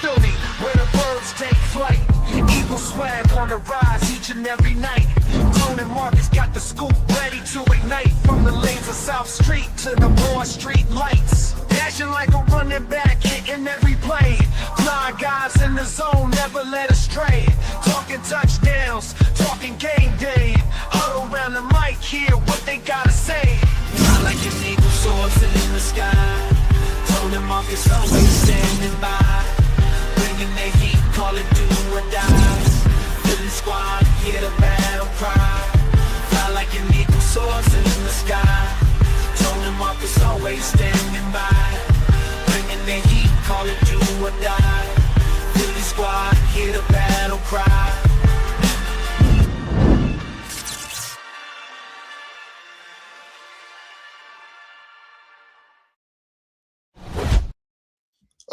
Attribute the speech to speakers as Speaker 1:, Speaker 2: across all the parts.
Speaker 1: Philly, where the birds take flight. Eagle swag on the rise each and every night. Tone and Markus got the scoop ready to ignite. From the lanes of South Street to the Broad Street lights. Dashing like a running back, hitting every play. Flying guys in the zone, never led astray. Talking touchdowns, talking game day. Huddle around the mic, hear what they gotta say. Fly like an eagle soaring in the sky. Tone and Markus always standing by. Bringing their heat, call it do or die. Philly squad, hear the battle cry. Fly like an eagle soaring in the sky. Tone and Markus always standing by. Bringing their heat, call it do or die. Philly squad, hear the battle cry.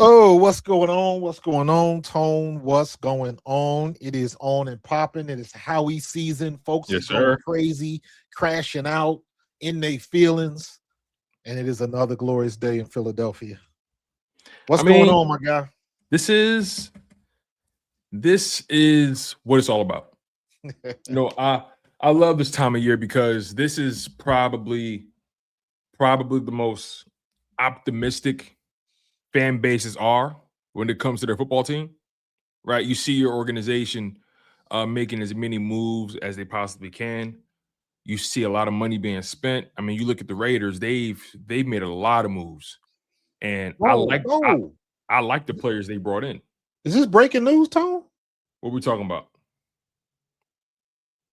Speaker 2: Oh, what's going on? What's going on, Tone? What's going on? It is on and popping. It is Howie season. Folks
Speaker 3: Yes,
Speaker 2: are going
Speaker 3: sir.
Speaker 2: crazy, crashing out in their feelings. And it is another glorious day in Philadelphia. What's going on, my guy?
Speaker 3: This is what it's all about. I love this time of year because this is probably the most optimistic fan bases are when it comes to their football team, right? You see your organization making as many moves as they possibly can. You see a lot of money being spent. I mean, you look at the Raiders; they've made a lot of moves, and I like the players they brought in.
Speaker 2: Is this breaking news, Tone?
Speaker 3: What are we talking about?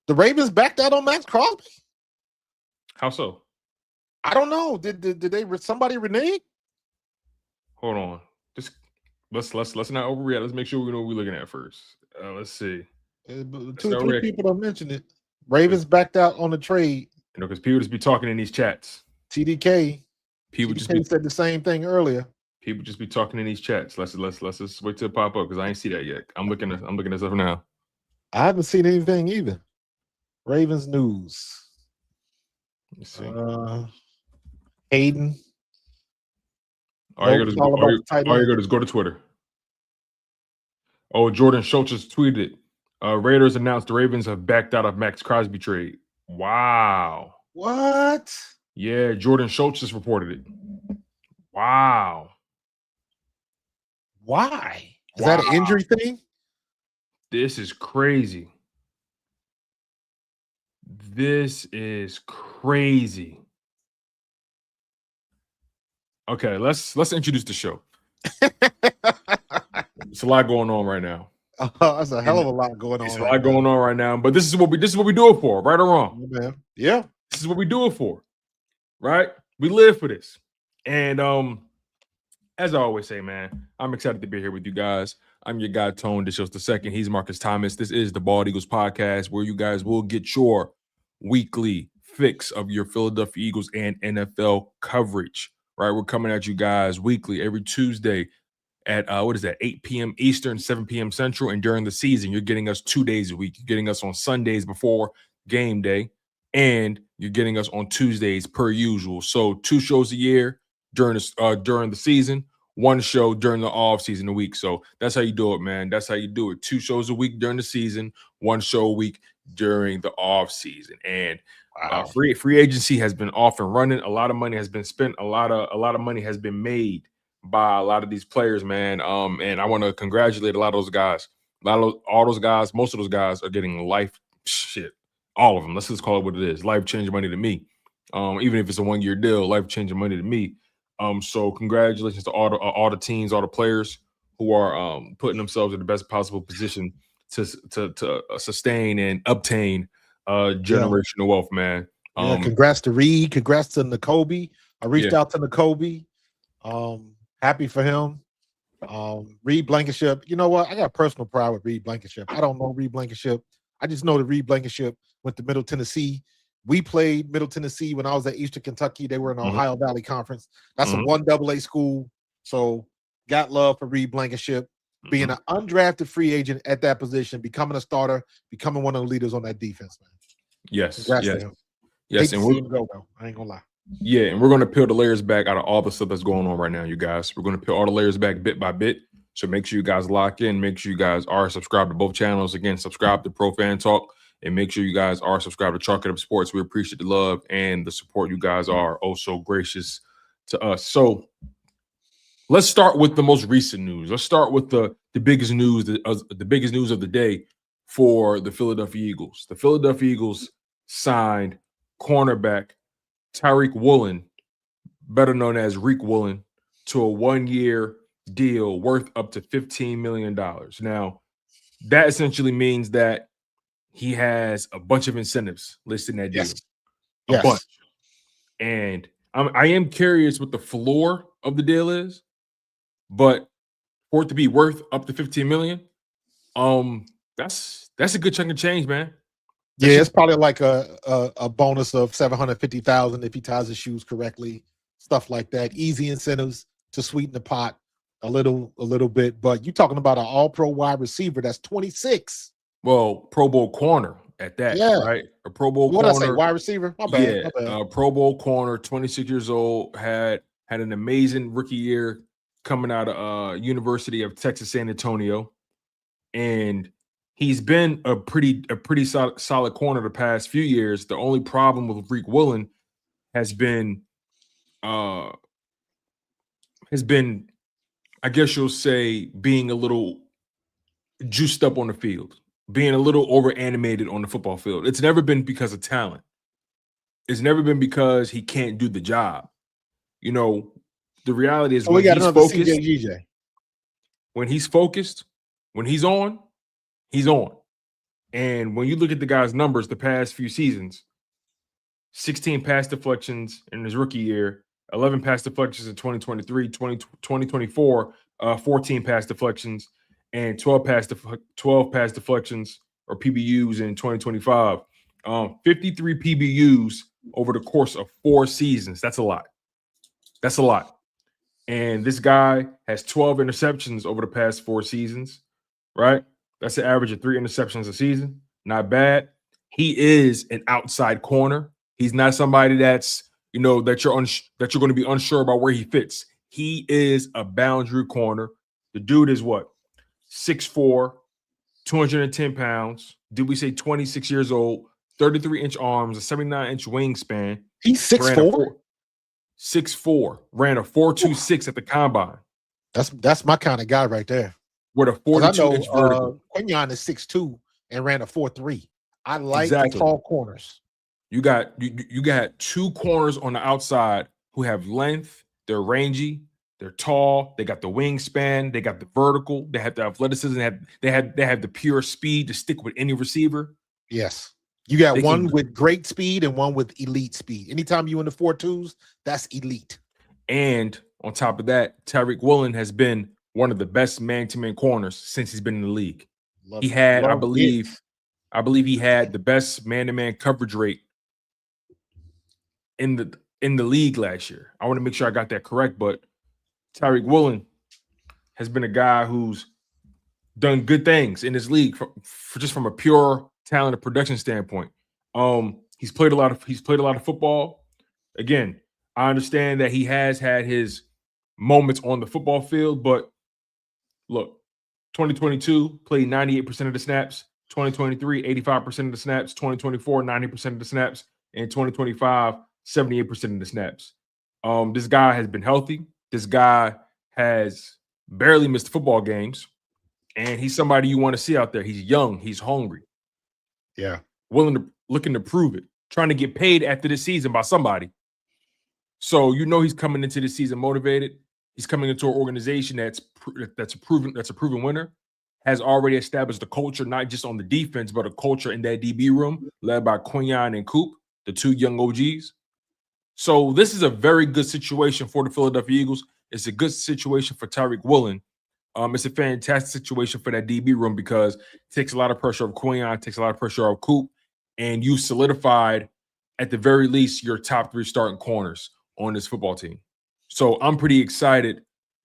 Speaker 2: The Ravens backed out on Maxx Crosby?
Speaker 3: How so?
Speaker 2: I don't know. Did they somebody renege?
Speaker 3: Hold on. Just let's not overreact. Let's make sure we know what we're looking at first. Let's see.
Speaker 2: Two or three people have mentioned it. Ravens backed out on the trade.
Speaker 3: You know, because people just be talking in these chats.
Speaker 2: TDK.
Speaker 3: People
Speaker 2: TDK said the same thing earlier.
Speaker 3: People just be talking in these chats. Let's just wait till it pop up because I ain't see that yet. I'm looking this up now.
Speaker 2: I haven't seen anything either. Ravens news.
Speaker 3: Let's see.
Speaker 2: Hayden.
Speaker 3: All you got is go to Twitter. Oh, Jordan Schultz just tweeted. Raiders announced the Ravens have backed out of Maxx Crosby trade. Wow.
Speaker 2: What?
Speaker 3: Yeah, Jordan Schultz just reported it. Wow.
Speaker 2: Why? Is that an injury thing?
Speaker 3: This is crazy. This is crazy. Okay, let's introduce the show. It's a lot going on right now.
Speaker 2: That's a hell of a lot going on.
Speaker 3: It's a lot going on right now, but this is what we do it for, right or wrong?
Speaker 2: Yeah.
Speaker 3: This is what we do it for, right? We live for this. And as I always say, man, I'm excited to be here with you guys. I'm your guy, Tone DeShields the second. He's Markus Thomas. This is the Bald Eagles podcast, where you guys will get your weekly fix of your Philadelphia Eagles and NFL coverage. Right, we're coming at you guys weekly, every Tuesday at 8 p.m. Eastern, 7 p.m. Central, and during the season, you're getting us 2 days a week. You're getting us on Sundays before game day, and you're getting us on Tuesdays per usual. So 2 shows a year during the season, 1 show during the off season a week. So that's how you do it, man. That's how you do it. 2 shows a week during the season, 1 show a week during the off season, and free agency has been off and running. A lot of money has been spent. A lot of money has been made by a lot of these players, man. And I want to congratulate a lot of those guys. Most of those guys are getting all of them. Let's just call it what it is. Life-changing money to me. Even if it's a 1-year deal, life-changing money to me. So congratulations to all the teams, all the players who are putting themselves in the best possible position to sustain and obtain generational wealth, man.
Speaker 2: Congrats to Reed. Congrats to Nakobe. I reached out to Nakobe. Happy for him. Reed Blankenship. You know what? I got personal pride with Reed Blankenship. I don't know Reed Blankenship. I just know that Reed Blankenship went to Middle Tennessee. We played Middle Tennessee when I was at Eastern Kentucky. They were in the Ohio Valley Conference. That's a 1AA school. So got love for Reed Blankenship. Being an undrafted free agent at that position, becoming a starter, becoming one of the leaders on that defense, man.
Speaker 3: Yes.
Speaker 2: Congrats to him.
Speaker 3: Yes,
Speaker 2: and we're go though. I ain't gonna lie.
Speaker 3: Yeah, and we're gonna peel the layers back out of all the stuff that's going on right now, you guys. We're gonna peel all the layers back bit by bit, So make sure you guys lock in. Make sure you guys are subscribed to both channels. Again, subscribe to Pro Fan Talk, and make sure you guys are subscribed to Chalk It Up Sports. We appreciate the love and the support. You guys are oh so gracious to us. So let's start with the most recent news. Let's start with the biggest news, the biggest news of the day for the Philadelphia Eagles. The Philadelphia Eagles signed cornerback Tyreek Woolen, better known as Riq Woolen, to a 1-year deal worth up to $15 million. Now, that essentially means that he has a bunch of incentives listed in that deal.
Speaker 2: Yes.
Speaker 3: Bunch. And I am curious what the floor of the deal is, but for it to be worth up to $15 million, that's a good chunk of change, man.
Speaker 2: It's probably like a bonus of $750,000 if he ties his shoes correctly, stuff like that. Easy incentives to sweeten the pot a little bit. But you're talking about an all-pro wide receiver that's 26.
Speaker 3: Well, Pro Bowl corner at that, right? A Pro Bowl corner.
Speaker 2: What did I say? Wide receiver? My bad.
Speaker 3: Pro Bowl corner, 26 years old, had an amazing rookie year coming out of University of Texas San Antonio, and he's been a pretty solid corner the past few years. The only problem with Riq Woolen has been, I guess you'll say, being a little juiced up on the field, being a little over animated on the football field. It's never been because of talent. It's never been because he can't do the job. You know, the reality is when he's focused, when he's focused, when he's on, he's on. And when you look at the guy's numbers the past few seasons, 16 pass deflections in his rookie year, 11 pass deflections in 2023, 2024, 14 pass deflections, and 12 pass deflections or PBUs in 2025. 53 PBUs over the course of 4 seasons. That's a lot. That's a lot. And this guy has 12 interceptions over the past 4 seasons, right? That's an average of 3 interceptions a season. Not bad. He is an outside corner. He's not somebody that's, you know, that you're going to be unsure about where he fits. He is a boundary corner. The dude is what? 6'4", 210 pounds. Did we say 26 years old? 33-inch arms, a 79-inch wingspan.
Speaker 2: He's 6'4"?
Speaker 3: 6'4", ran a 4.26 at the combine.
Speaker 2: That's my kind of guy right there.
Speaker 3: With a 42-inch vertical.
Speaker 2: Quinyon is 6'2" and ran a 4.3. I like the tall corners.
Speaker 3: You got 2 corners on the outside who have length. They're rangy. They're tall. They got the wingspan. They got the vertical. They have the athleticism. They have the pure speed to stick with any receiver.
Speaker 2: Yes. You got one with great speed and one with elite speed. Anytime you in the 4.2s, that's elite.
Speaker 3: And on top of that, Tyreek Woolen has been one of the best man-to-man corners since he's been in the league. I believe he had the best man-to-man coverage rate in the league last year. I want to make sure I got that correct, but Tyreek Woolen has been a guy who's done good things in this league for just from a pure talent and production standpoint. He's played a lot of football. Again, I understand that he has had his moments on the football field, but look, 2022 played 98% of the snaps, 2023 85% of the snaps, 2024 90% of the snaps, and 2025 78% of the snaps. This guy has been healthy. This guy has barely missed football games, and he's somebody you want to see out there. He's young. He's hungry.
Speaker 2: Yeah.
Speaker 3: Looking to prove it, trying to get paid after this season by somebody. So you know he's coming into this season motivated. He's coming into an organization that's a proven winner, has already established a culture, not just on the defense, but a culture in that DB room led by Quinyon and Coop, the 2 young OGs. So this is a very good situation for the Philadelphia Eagles. It's a good situation for Tyreek Woolen. It's a fantastic situation for that DB room because it takes a lot of pressure off Quinyon, takes a lot of pressure off Coop, and you solidified, at the very least, your top 3 starting corners on this football team. So I'm pretty excited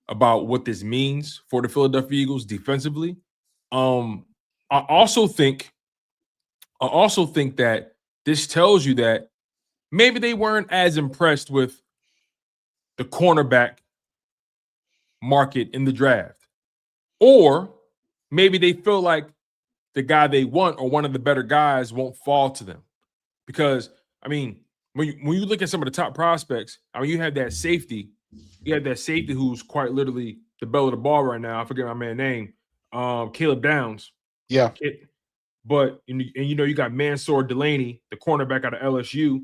Speaker 3: about what this means for the Philadelphia Eagles defensively. I also think that this tells you that maybe they weren't as impressed with the cornerback market in the draft. Or maybe they feel like the guy they want or one of the better guys won't fall to them. Because, I mean, when you look at some of the top prospects, I mean, you have that safety. You have that safety who's quite literally the bell of the ball right now. I forget my man's name. Caleb Downs.
Speaker 2: Yeah.
Speaker 3: But you got Mansour Delaney, the cornerback out of LSU.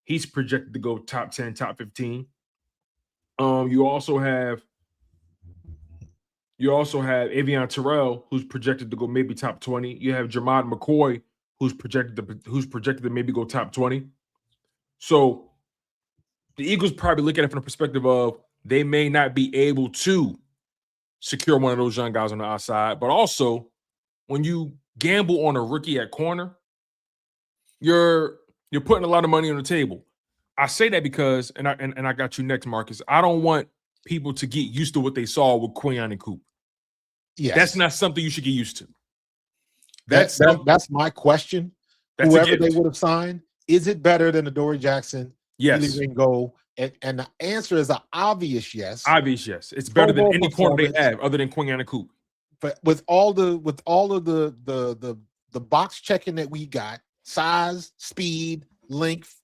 Speaker 3: He's projected to go top 10, top 15. You also have Avion Terrell, who's projected to go maybe top 20. You have Jermod McCoy, who's projected to maybe go top 20. So the Eagles probably look at it from the perspective of they may not be able to secure one of those young guys on the outside, but also when you gamble on a rookie at corner, you're putting a lot of money on the table. I say that because, and I got you next, Marcus. I don't want people to get used to what they saw with Quinyon and Coop.
Speaker 2: Yes.
Speaker 3: That's not something you should get used to.
Speaker 2: That's my question. Whoever they would have signed, is it better than Adoree Jackson?
Speaker 3: Yes.
Speaker 2: Ringo? And the answer is an obvious yes.
Speaker 3: Obvious yes. It's better than any corner they have other than Quinyon and Coop.
Speaker 2: But with all of the box checking that we got, size, speed, length,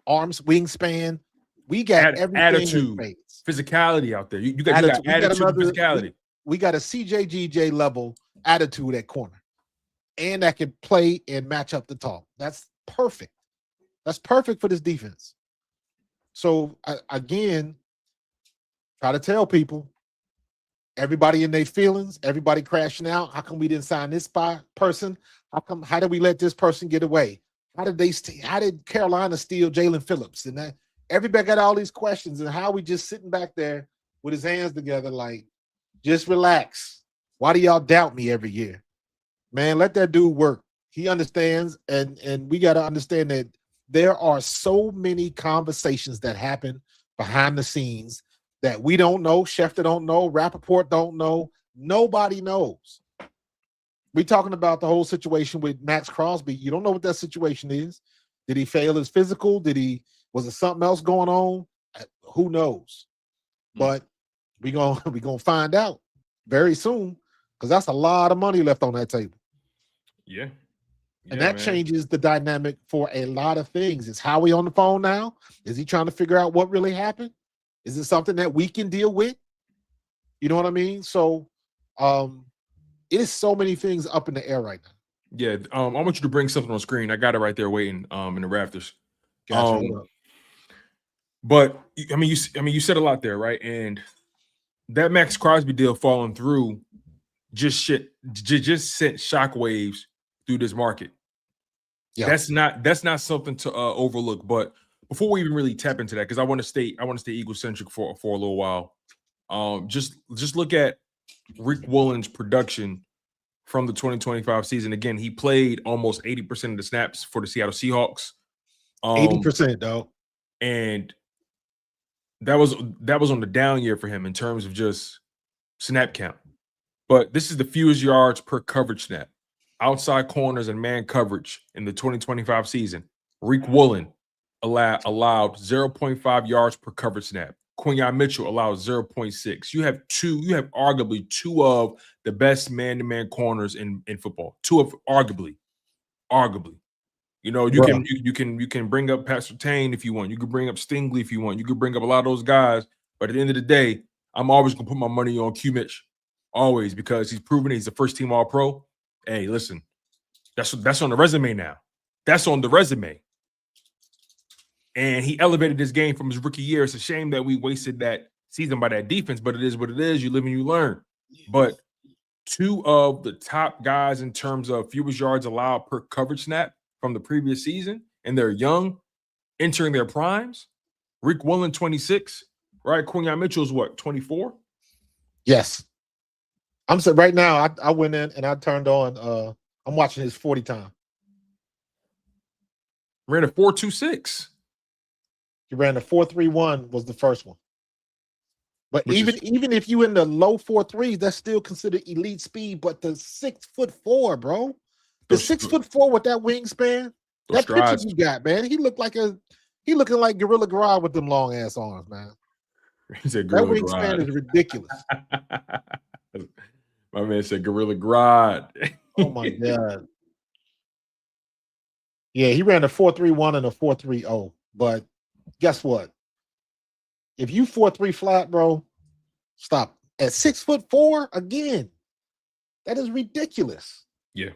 Speaker 2: arms, wingspan, we got everything.
Speaker 3: Attitude, physicality out there. You got attitude and physicality.
Speaker 2: We got a CJGJ level attitude at corner, and that can play and match up the talk. That's perfect. That's perfect for this defense. So again, try to tell people, everybody in their feelings, everybody crashing out. How come we didn't sign this person? How did we let this person get away? How did Carolina steal Jalen Phillips? And that everybody got all these questions, and how we just sitting back there with his hands together, like, just relax. Why do y'all doubt me every year? Man, let that dude work. He understands, and we got to understand that there are so many conversations that happen behind the scenes that we don't know. Schefter don't know. Rappaport don't know. Nobody knows. We're talking about the whole situation with Maxx Crosby. You don't know what that situation is. Did he fail his physical? Was it something else going on? Who knows? But we're gonna find out very soon, because that's a lot of money left on that table.
Speaker 3: Yeah.
Speaker 2: And that changes the dynamic for a lot of things. Is Howie on the phone now? Is he trying to figure out what really happened? Is it something that we can deal with? You know what I mean? So it is so many things up in the air right now.
Speaker 3: Yeah. I want you to bring something on screen. I got it right there waiting in the rafters.
Speaker 2: Gotcha.
Speaker 3: But I mean, you said a lot there, right? And that Maxx Crosby deal falling through just sent shockwaves through this market. Yeah. That's not something to overlook. But before we even really tap into that, because I want to stay Eagle-centric for a little while. Just look at Riq Woolen's production from the 2025 season. Again, he played almost 80% of the snaps for the Seattle Seahawks.
Speaker 2: 80%, though.
Speaker 3: And that was on the down year for him in terms of just snap count. But this is the fewest yards per coverage snap. Outside corners and man coverage in the 2025 season. Riq Woolen allowed 0.5 yards per coverage snap. Quinyon Mitchell allowed 0.6. You have arguably two of the best man-to-man corners in football. Two of arguably. You know, you can bring up Pastor Tane if you want. You can bring up Stingley if you want. You can bring up a lot of those guys. But at the end of the day, I'm always gonna put my money on Q Mitch. Always, because he's proven he's a first-team All-Pro. Hey, listen, that's on the resume now. That's on the resume. And he elevated his game from his rookie year. It's a shame that we wasted that season by that defense, but it is what it is. You live and you learn. But two of the top guys in terms of fewest yards allowed per coverage snap from the previous season, and they're young, entering their primes. Riq Woolen, 26, right? Quinyon Mitchell's what, 24?
Speaker 2: Yes. I'm saying right now, I went in and I turned on, I'm watching his 40 time.
Speaker 3: Ran a 4.26.
Speaker 2: He ran a 4.31 was the first one. But even if you in the low 4.3s, that's still considered elite speed. But the 6'4", bro, the 6'4" with that wingspan, that picture you got, man, he looking like Gorilla Grodd with them long ass arms, man.
Speaker 3: He said
Speaker 2: that wingspan is ridiculous.
Speaker 3: My man said Gorilla Grodd.
Speaker 2: Oh my God. Yeah, he ran a 4.31 and a 4.30. But guess what? If you 4.3 flat, bro, stop. At 6'4" again, that is ridiculous.
Speaker 3: Yeah.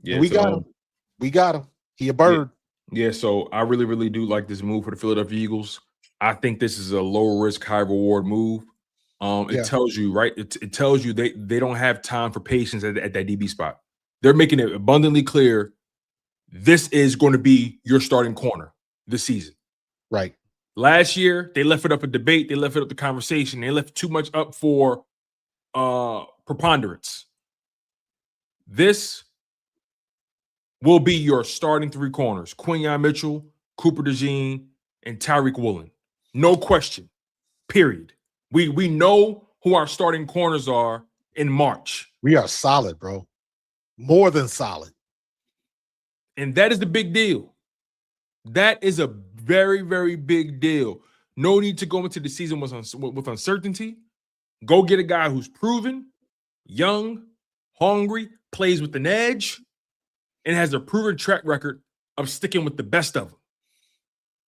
Speaker 2: And we got him. We got him. He a bird.
Speaker 3: Yeah, so I really, really do like this move for the Philadelphia Eagles. I think this is a low risk, high reward move. It tells you, right? It tells you they don't have time for patience at that DB spot. They're making it abundantly clear this is going to be your starting corner this season.
Speaker 2: Right.
Speaker 3: Last year, they left it up for debate. They left it up to conversation. They left too much up for preponderance. This will be your starting three corners: Quinyon Mitchell, Cooper DeJean, and Tyreek Woolen. No question. Period. We know who our starting corners are in March.
Speaker 2: We are solid, bro. More than solid.
Speaker 3: And that is the big deal. That is a very, very big deal. No need to go into the season with uncertainty. Go get a guy who's proven, young, hungry, plays with an edge, and has a proven track record of sticking with the best of them.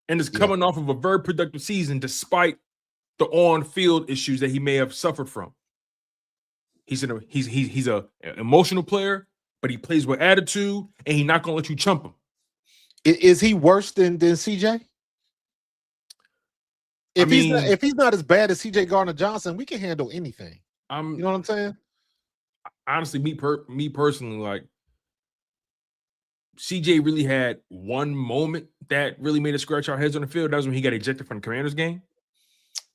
Speaker 3: And is coming off of a very productive season despite the on-field issues that he may have suffered from. He's an emotional player, but he plays with attitude, and he's not going to let you chump him.
Speaker 2: Is he worse than CJ? If he's not as bad as CJ Gardner-Johnson, we can handle anything. You know what I'm saying?
Speaker 3: Honestly, me personally, like, CJ really had one moment that really made us scratch our heads on the field. That was when he got ejected from the Commanders game.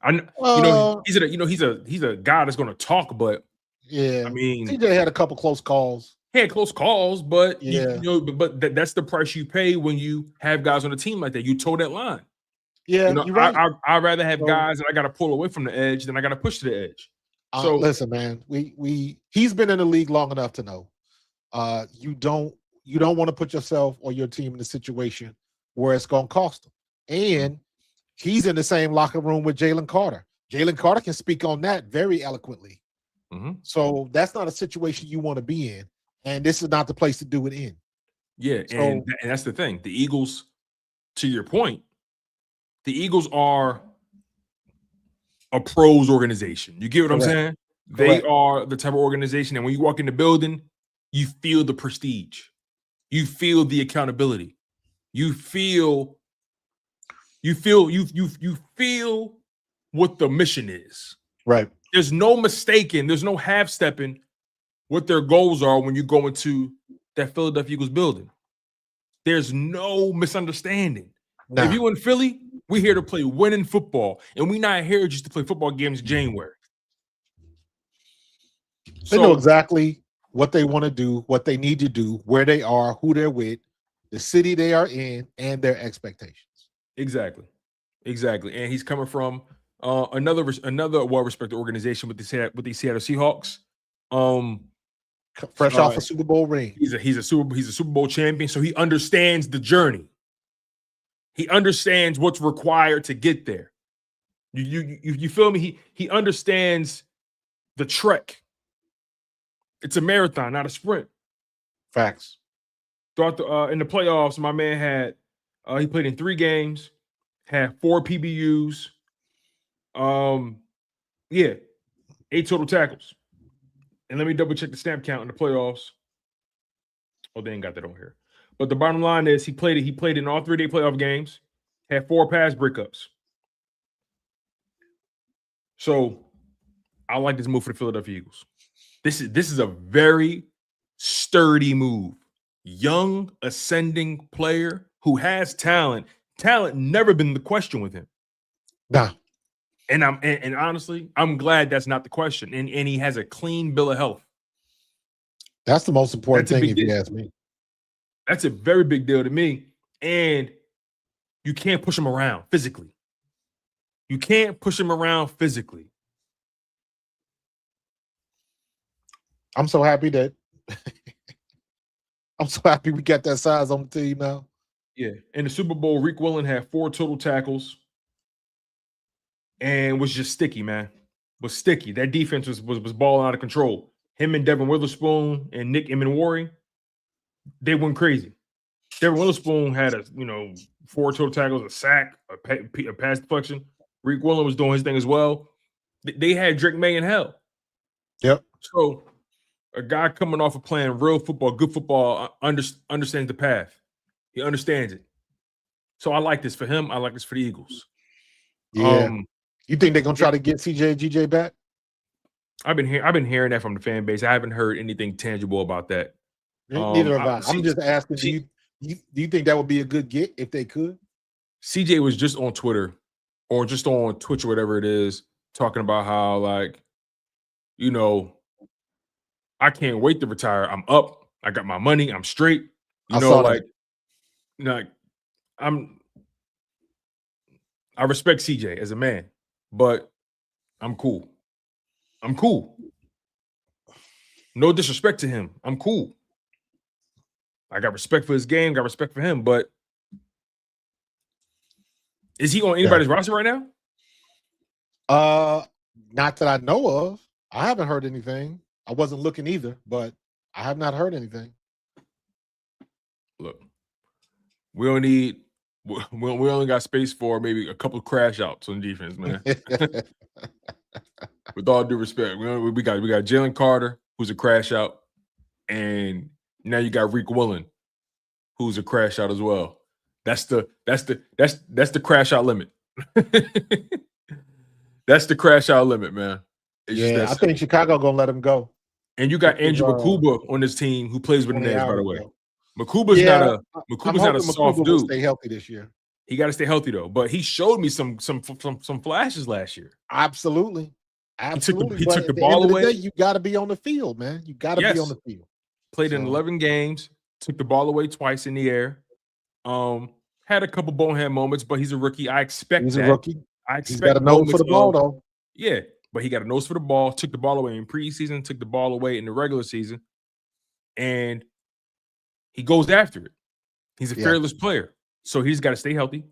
Speaker 3: He's a guy that's going to talk, but
Speaker 2: yeah,
Speaker 3: I mean,
Speaker 2: CJ had a couple close calls.
Speaker 3: He had close calls, but
Speaker 2: yeah,
Speaker 3: that's the price you pay when you have guys on the team like that. You toe that line.
Speaker 2: Yeah,
Speaker 3: you're right. I'd rather have guys that I got to pull away from the edge than I got to push to the edge. So
Speaker 2: listen, man, he's been in the league long enough to know you don't want to put yourself or your team in a situation where it's going to cost him. And he's in the same locker room with Jalen Carter. Jalen Carter can speak on that very eloquently.
Speaker 3: Mm-hmm.
Speaker 2: So that's not a situation you want to be in. And this is not the place to do it in.
Speaker 3: Yeah, and that's the thing. The Eagles, to your point, the Eagles are a pros organization. You get what I'm saying? They are the type of organization, and when you walk in the building, you feel the prestige. You feel the accountability. You feel what the mission is.
Speaker 2: Right.
Speaker 3: There's no mistaking, there's no half-stepping what their goals are when you go into that Philadelphia Eagles building. There's no misunderstanding. Nah. If you in Philly, we're here to play winning football, and we're not here just to play football games in January.
Speaker 2: They know exactly what they want to do, what they need to do, where they are, who they're with, the city they are in, and their expectations.
Speaker 3: Exactly. And he's coming from another well-respected organization with the Seattle Seahawks.
Speaker 2: Fresh off a Super Bowl ring.
Speaker 3: He's a Super Bowl champion, so he understands the journey. He understands what's required to get there. You feel me? He understands the trek. It's a marathon, not a sprint.
Speaker 2: Facts.
Speaker 3: Throughout in the playoffs, my man had he played in 3 games, had 4 PBUs, 8 total tackles. And let me double check the snap count in the playoffs. Oh, they ain't got that on here. But the bottom line is he played in all 3-day playoff games, had 4 pass breakups. So I like this move for the Philadelphia Eagles. This is a very sturdy move. Young, ascending player who has talent. Talent never been the question with him.
Speaker 2: Nah.
Speaker 3: And honestly, I'm glad that's not the question. And he has a clean bill of health.
Speaker 2: That's the most important thing, if you ask me.
Speaker 3: That's a very big deal to me. And you can't push him around physically.
Speaker 2: I'm so happy that we got that size on the team now.
Speaker 3: Yeah. In the Super Bowl, Riq Woolen had 4 total tackles and was just sticky, man. Was sticky. That defense was balling out of control. him and Devin Witherspoon and Nick Emenwari, they went crazy. Devin Witherspoon had 4 total tackles, a sack, a pass deflection. Riq Woolen was doing his thing as well. They had Drake May in hell.
Speaker 2: Yep.
Speaker 3: So a guy coming off of playing real football, good football, understands the path. He understands it. So I like this for him. I like this for the Eagles.
Speaker 2: Yeah. You think they're gonna try to get CJ and GJ back?
Speaker 3: I've been hearing that from the fan base. I haven't heard anything tangible about that.
Speaker 2: Neither have I. I'm just asking. Do you think that would be a good get if they could?
Speaker 3: CJ was just on Twitter or just on Twitch or whatever it is, talking about how I can't wait to retire. I'm up. I got my money. I'm straight. I respect CJ as a man, but I'm cool. No disrespect to him. I'm cool. I got respect for his game, got respect for him, but is he on anybody's roster right now?
Speaker 2: Not that I know of. I haven't heard anything. I wasn't looking either, but I have not heard anything.
Speaker 3: Look, we only got space for maybe a couple of crash outs on defense, man. With all due respect, we got Jalen Carter, who's a crash out, and now you got Riq Woolen, who's a crash out as well. That's the crash out limit. That's the crash out limit, man.
Speaker 2: I think Chicago gonna let him go.
Speaker 3: And you got Andrew Nakobe on this team who plays with the Nets, by the way. Nakobe's not a soft dude.
Speaker 2: Stay healthy this year.
Speaker 3: He got to stay healthy though. But he showed me some flashes last year.
Speaker 2: Absolutely.
Speaker 3: He took the ball away.
Speaker 2: You got to be on the field, man. You got to be on the field.
Speaker 3: Played in 11 games. Took the ball away twice in the air. Had a couple bonehead moments, but he's a rookie. I expect
Speaker 2: he's
Speaker 3: that.
Speaker 2: a rookie. He's got a nose for the ball, though.
Speaker 3: Yeah, but he got a nose for the ball. Took the ball away in preseason. Took the ball away in the regular season, and he goes after it. He's a fearless player, so he's got to stay healthy.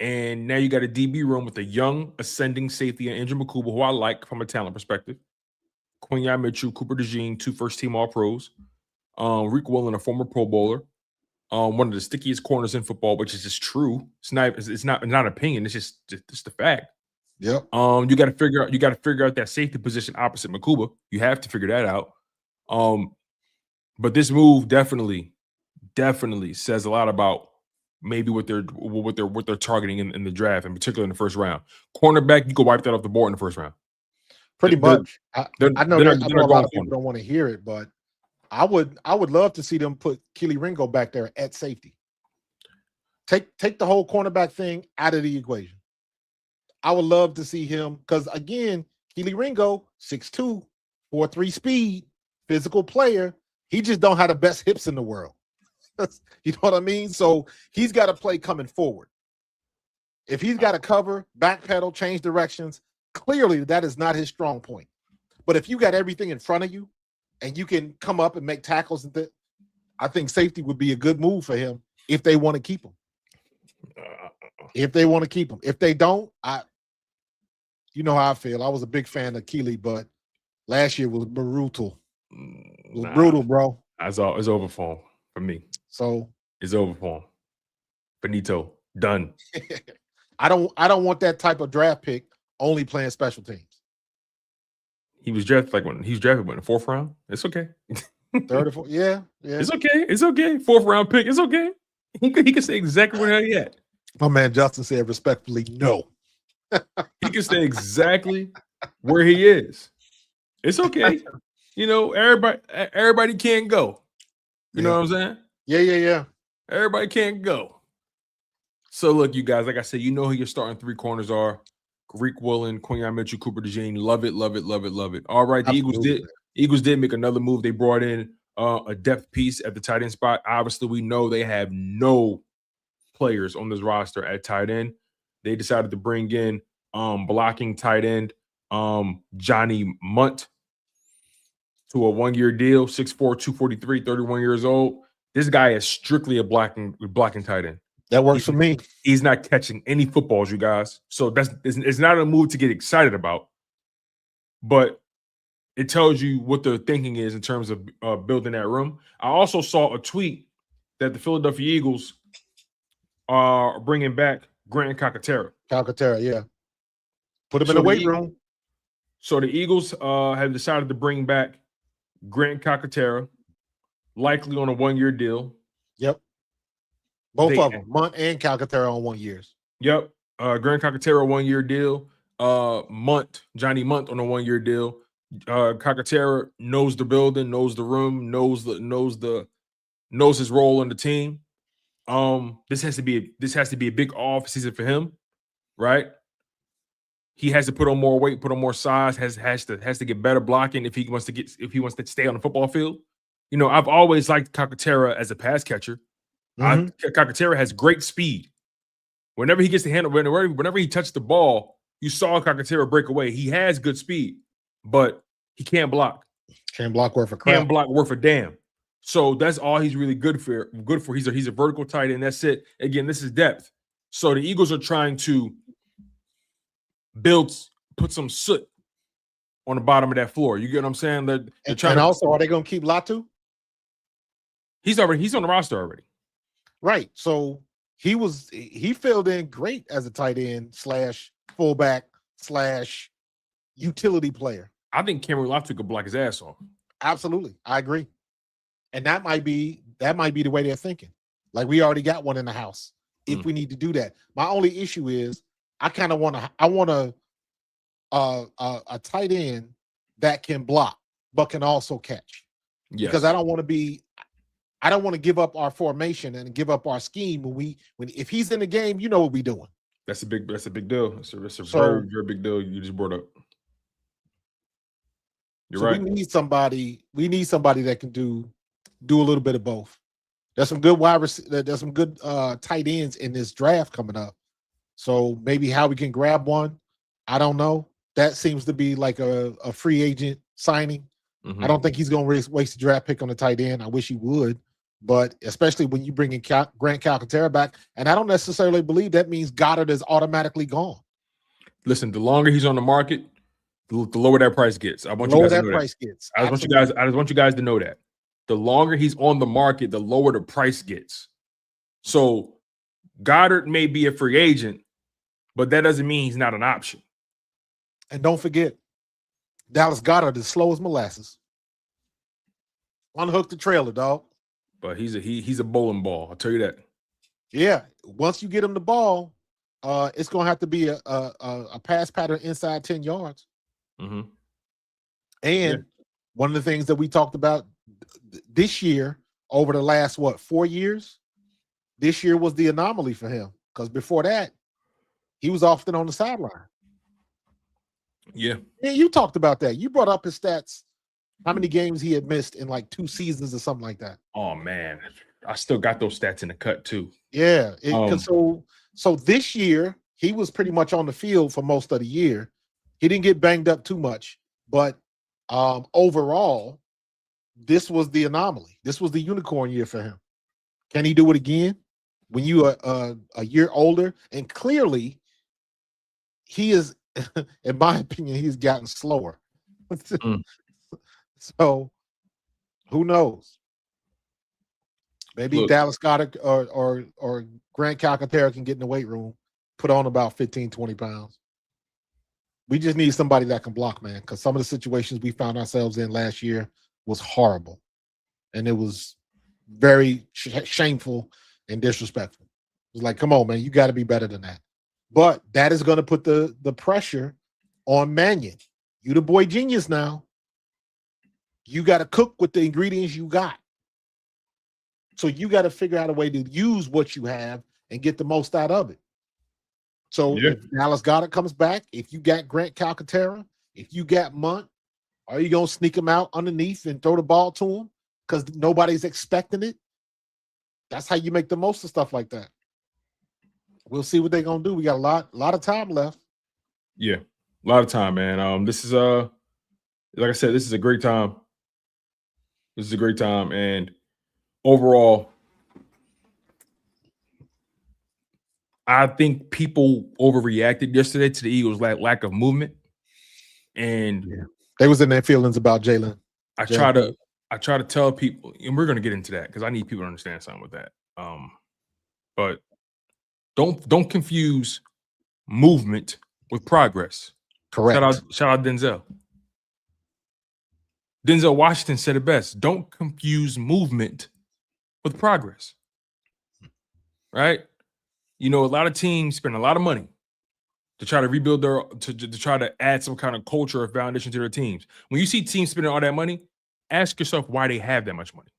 Speaker 3: And now you got a DB room with a young ascending safety and Andrew Nakobe, who I like from a talent perspective. Quinyon Mitchell, Cooper DeJean, 2 first-team All-Pros. Riq Woolen, a former Pro Bowler. One of the stickiest corners in football, which is just true. It's not opinion. It's just the fact.
Speaker 2: Yep.
Speaker 3: You got to figure out that safety position opposite Nakobe. You have to figure that out. But this move definitely says a lot about maybe what they're targeting in the draft, in particular in the first round. Cornerback, you can wipe that off the board in the first round.
Speaker 2: Pretty much. I know a lot of people don't want to hear it, but I would love to see them put Kelee Ringo back there at safety. Take the whole cornerback thing out of the equation. I would love to see him because, again, Kelee Ringo, 6'2", 4.3 speed, physical player. He just don't have the best hips in the world. You know what I mean? So he's got to play coming forward. If he's got to cover, backpedal, change directions, clearly that is not his strong point. But if you got everything in front of you and you can come up and make tackles, I think safety would be a good move for him if they want to keep him. If they want to keep him. If they don't, you know how I feel. I was a big fan of Kelee, but last year was brutal. It was brutal, bro.
Speaker 3: It's over for him, for me.
Speaker 2: So
Speaker 3: it's over for him. Benito, done.
Speaker 2: I don't want that type of draft pick only playing special teams.
Speaker 3: He was drafted in the 4th round. It's okay.
Speaker 2: 3rd or 4th. Yeah.
Speaker 3: It's okay. 4th round pick. It's okay. He can say exactly where he at.
Speaker 2: My man Justin said respectfully, no.
Speaker 3: He can stay exactly where he is. It's okay. Everybody can't go. You know what I'm saying?
Speaker 2: Yeah.
Speaker 3: Everybody can't go. So look, you guys, like I said, you know who your starting 3 corners are. Riq Woolen, Quinyon Mitchell, Cooper DeJean. Love it. All right, the Eagles did make another move. They brought in a depth piece at the tight end spot. Obviously, we know they have no players on this roster at tight end. They decided to bring in blocking tight end Johnny Munt to a 1-year deal, 6'4", 243, 31 years old. This guy is strictly a blocking tight end.
Speaker 2: That works for me.
Speaker 3: He's not catching any footballs, you guys. So it's not a move to get excited about. But it tells you what their thinking is in terms of building that room. I also saw a tweet that the Philadelphia Eagles are bringing back Grant Calcaterra.
Speaker 2: Calcaterra, yeah. Put him in the weight room.
Speaker 3: So the Eagles have decided to bring back Grant Calcaterra, likely on a 1-year deal.
Speaker 2: Yep. Both of them, Munt and Calcaterra on 1 years.
Speaker 3: Yep. Grant Calcaterra 1-year deal. Johnny Munt on a 1-year deal. Calcaterra knows the building, knows the room, knows his role in the team. This has to be a big off season for him, right? He has to put on more weight, put on more size, has to get better blocking if he wants to stay on the football field. You know, I've always liked Calcaterra as a pass catcher. Calcaterra has great speed. Whenever he gets the handle, whenever he touched the ball, you saw Calcaterra break away. He has good speed, but he can't block.
Speaker 2: Can't block worth a crap.
Speaker 3: Can't block worth a damn. So that's all he's really good for. He's a vertical tight end. That's it. Again, this is depth. So the Eagles are trying to put some soot on the bottom of that floor. You get what I'm saying? They're trying
Speaker 2: and also, are they going to keep Latu?
Speaker 3: He's on the roster already.
Speaker 2: Right. So he filled in great as a tight end / fullback / utility player.
Speaker 3: I think Cameron Latu could block his ass off.
Speaker 2: Absolutely. I agree. And that might be the way they're thinking. Like, we already got one in the house if we need to do that. My only issue is I want a tight end that can block but can also catch.
Speaker 3: Yes.
Speaker 2: Because I don't want to give up our formation and give up our scheme when if he's in the game, you know what we're doing. That's a big
Speaker 3: deal. That's a very, very big deal you just brought up. You're right.
Speaker 2: We need somebody that can do a little bit of both. There's some good there's some good tight ends in this draft coming up. So maybe Howie can grab one. I don't know. That seems to be like a free agent signing. I don't think he's going to waste a draft pick on a tight end. I wish he would. But especially when you bring in Grant Calcaterra back, and I don't necessarily believe that means Goddard is automatically gone.
Speaker 3: Listen, the longer he's on the market, the lower that price gets. I just want you guys to know that. The longer he's on the market, the lower the price gets. So Goddard may be a free agent, but that doesn't mean he's not an option.
Speaker 2: And don't forget, Dallas Goedert is slow as molasses. Unhook the trailer, dog.
Speaker 3: But he's a bowling ball. I'll tell you that.
Speaker 2: Yeah, once you get him the ball, it's going to have to be a pass pattern inside 10 yards. And one of the things that we talked about this year, over the last 4 years, this year was the anomaly for him, because before that, he was often on the sideline.
Speaker 3: Yeah,
Speaker 2: you talked about that. You brought up his stats. How many games he had missed in like 2 seasons or something like that.
Speaker 3: Oh man, I still got those stats in the cut too.
Speaker 2: Yeah. So this year he was pretty much on the field for most of the year. He didn't get banged up too much, but overall, this was the anomaly. This was the unicorn year for him. Can he do it again when you are a year older? And clearly, he is, in my opinion, he's gotten slower. So, who knows? Maybe Dallas Goedert or Grant Calcaterra can get in the weight room, put on about 15, 20 pounds. We just need somebody that can block, man, because some of the situations we found ourselves in last year was horrible. And it was very shameful and disrespectful. It was like, come on, man, you got to be better than that. But that is going to put the pressure on Mannion. You the boy genius now. You got to cook with the ingredients you got. So you got to figure out a way to use what you have and get the most out of it. So if Dallas Goedert comes back, if you got Grant Calcaterra, if you got Munt, are you going to sneak him out underneath and throw the ball to him because nobody's expecting it? That's how you make the most of stuff like that. We'll see what they're going to do. We got a lot of time left.
Speaker 3: Yeah, a lot of time, man. This is like I said, this is a great time. This is a great time, and overall, I think people overreacted yesterday to the Eagles' lack of movement, and
Speaker 2: They was in their feelings about Jalen.
Speaker 3: I try to tell people, and we're gonna get into that because I need people to understand something with that. But don't confuse movement with progress.
Speaker 2: Correct.
Speaker 3: Shout out Denzel. Denzel Washington said it best. Don't confuse movement with progress. Right? You know, a lot of teams spend a lot of money to try to rebuild to try to add some kind of culture or foundation to their teams. When you see teams spending all that money, ask yourself why they have that much money.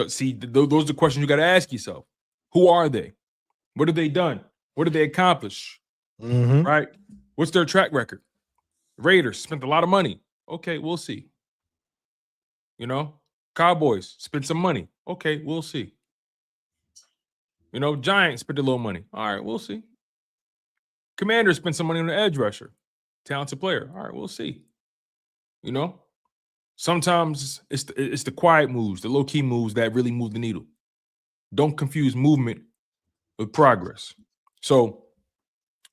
Speaker 3: See, those are the questions you got to ask yourself. Who are they? What have they done? What did they accomplish?
Speaker 2: Mm-hmm.
Speaker 3: Right? What's their track record? Raiders spent a lot of money. Okay, we'll see. You know, Cowboys spent some money. Okay, we'll see. You know, Giants spent a little money. All right, we'll see. Commanders spent some money on the edge rusher. Talented player. All right, we'll see. You know, sometimes it's the quiet moves, the low-key moves that really move the needle. Don't confuse movement with progress. So,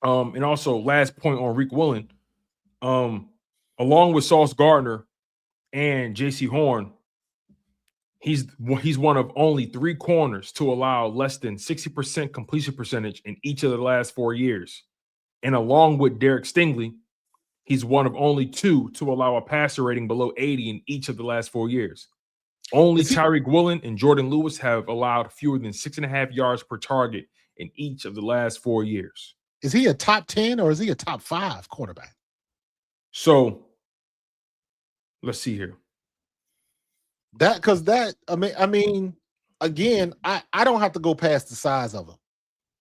Speaker 3: and also last point on Riq Woolen, along with Sauce Gardner and J.C. Horn, he's one of only 3 corners to allow less than 60% completion percentage in each of the last 4 years. And along with Derek Stingley, he's one of only 2 to allow a passer rating below 80 in each of the last 4 years. Only Tyreek Woolen and Jordan Lewis have allowed fewer than 6.5 yards per target in each of the last 4 years.
Speaker 2: Is he a top 10 or is he a top 5 cornerback?
Speaker 3: So let's see here.
Speaker 2: I mean, again, I don't have to go past the size of him.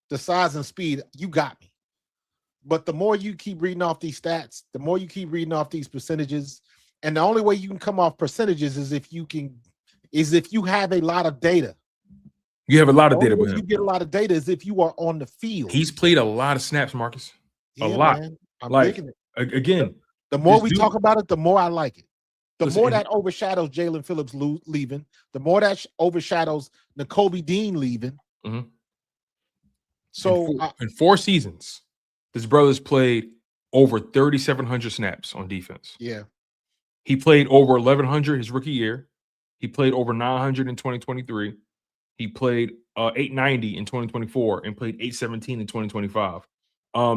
Speaker 2: The size and speed, you got me. But the more you keep reading off these stats, the more you keep reading off these percentages, and the only way you can come off percentages is if you have a lot of data.
Speaker 3: You have a lot of data with him.
Speaker 2: You get a lot of data is if you are on the field.
Speaker 3: He's played a lot of snaps, Marcus.
Speaker 2: Yeah,
Speaker 3: a lot.
Speaker 2: Man. I'm
Speaker 3: like
Speaker 2: digging it.
Speaker 3: Again,
Speaker 2: the more we talk about it, the more I like it. The
Speaker 3: Listen,
Speaker 2: more that overshadows Jalen Phillips leaving, the more that overshadows Nakobe Dean leaving.
Speaker 3: Mm-hmm.
Speaker 2: So
Speaker 3: in 4 seasons, this brother's played over 3,700 snaps on defense.
Speaker 2: Yeah.
Speaker 3: He played over 1,100 his rookie year. He played over 900 in 2023. He played 890 in 2024 and played 817 in 2025.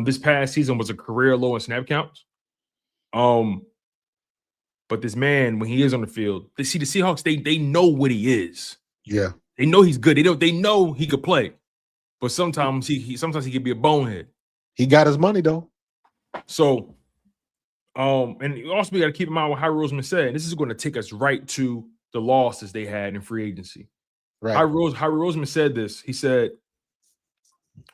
Speaker 3: This past season was a career low in snap counts. But this man, when he is on the field, the Seahawks, they know what he is.
Speaker 2: Yeah.
Speaker 3: They know he's good. They know he could play. But sometimes he could be a bonehead.
Speaker 2: He got his money though.
Speaker 3: So, and also we got to keep in mind what Howie Roseman said. This is going to take us right to the losses they had in free agency.
Speaker 2: Right.
Speaker 3: Howie Roseman said this. He said,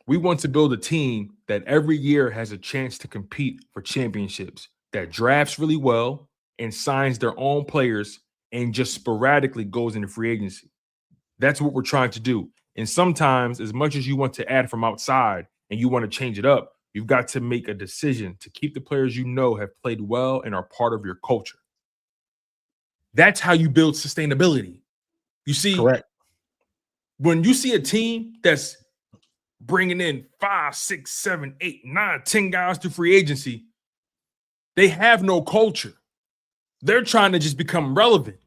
Speaker 3: "We want to build a team that every year has a chance to compete for championships, that drafts really well and signs their own players and just sporadically goes into free agency. That's what we're trying to do. And sometimes, as much as you want to add from outside and you want to change it up, you've got to make a decision to keep the players you know have played well and are part of your culture." That's how you build sustainability. You see,
Speaker 2: correct.
Speaker 3: When you see a team that's bringing in 5, 6, 7, 8, 9, 10 guys to free agency, they have no culture. They're trying to just become relevant.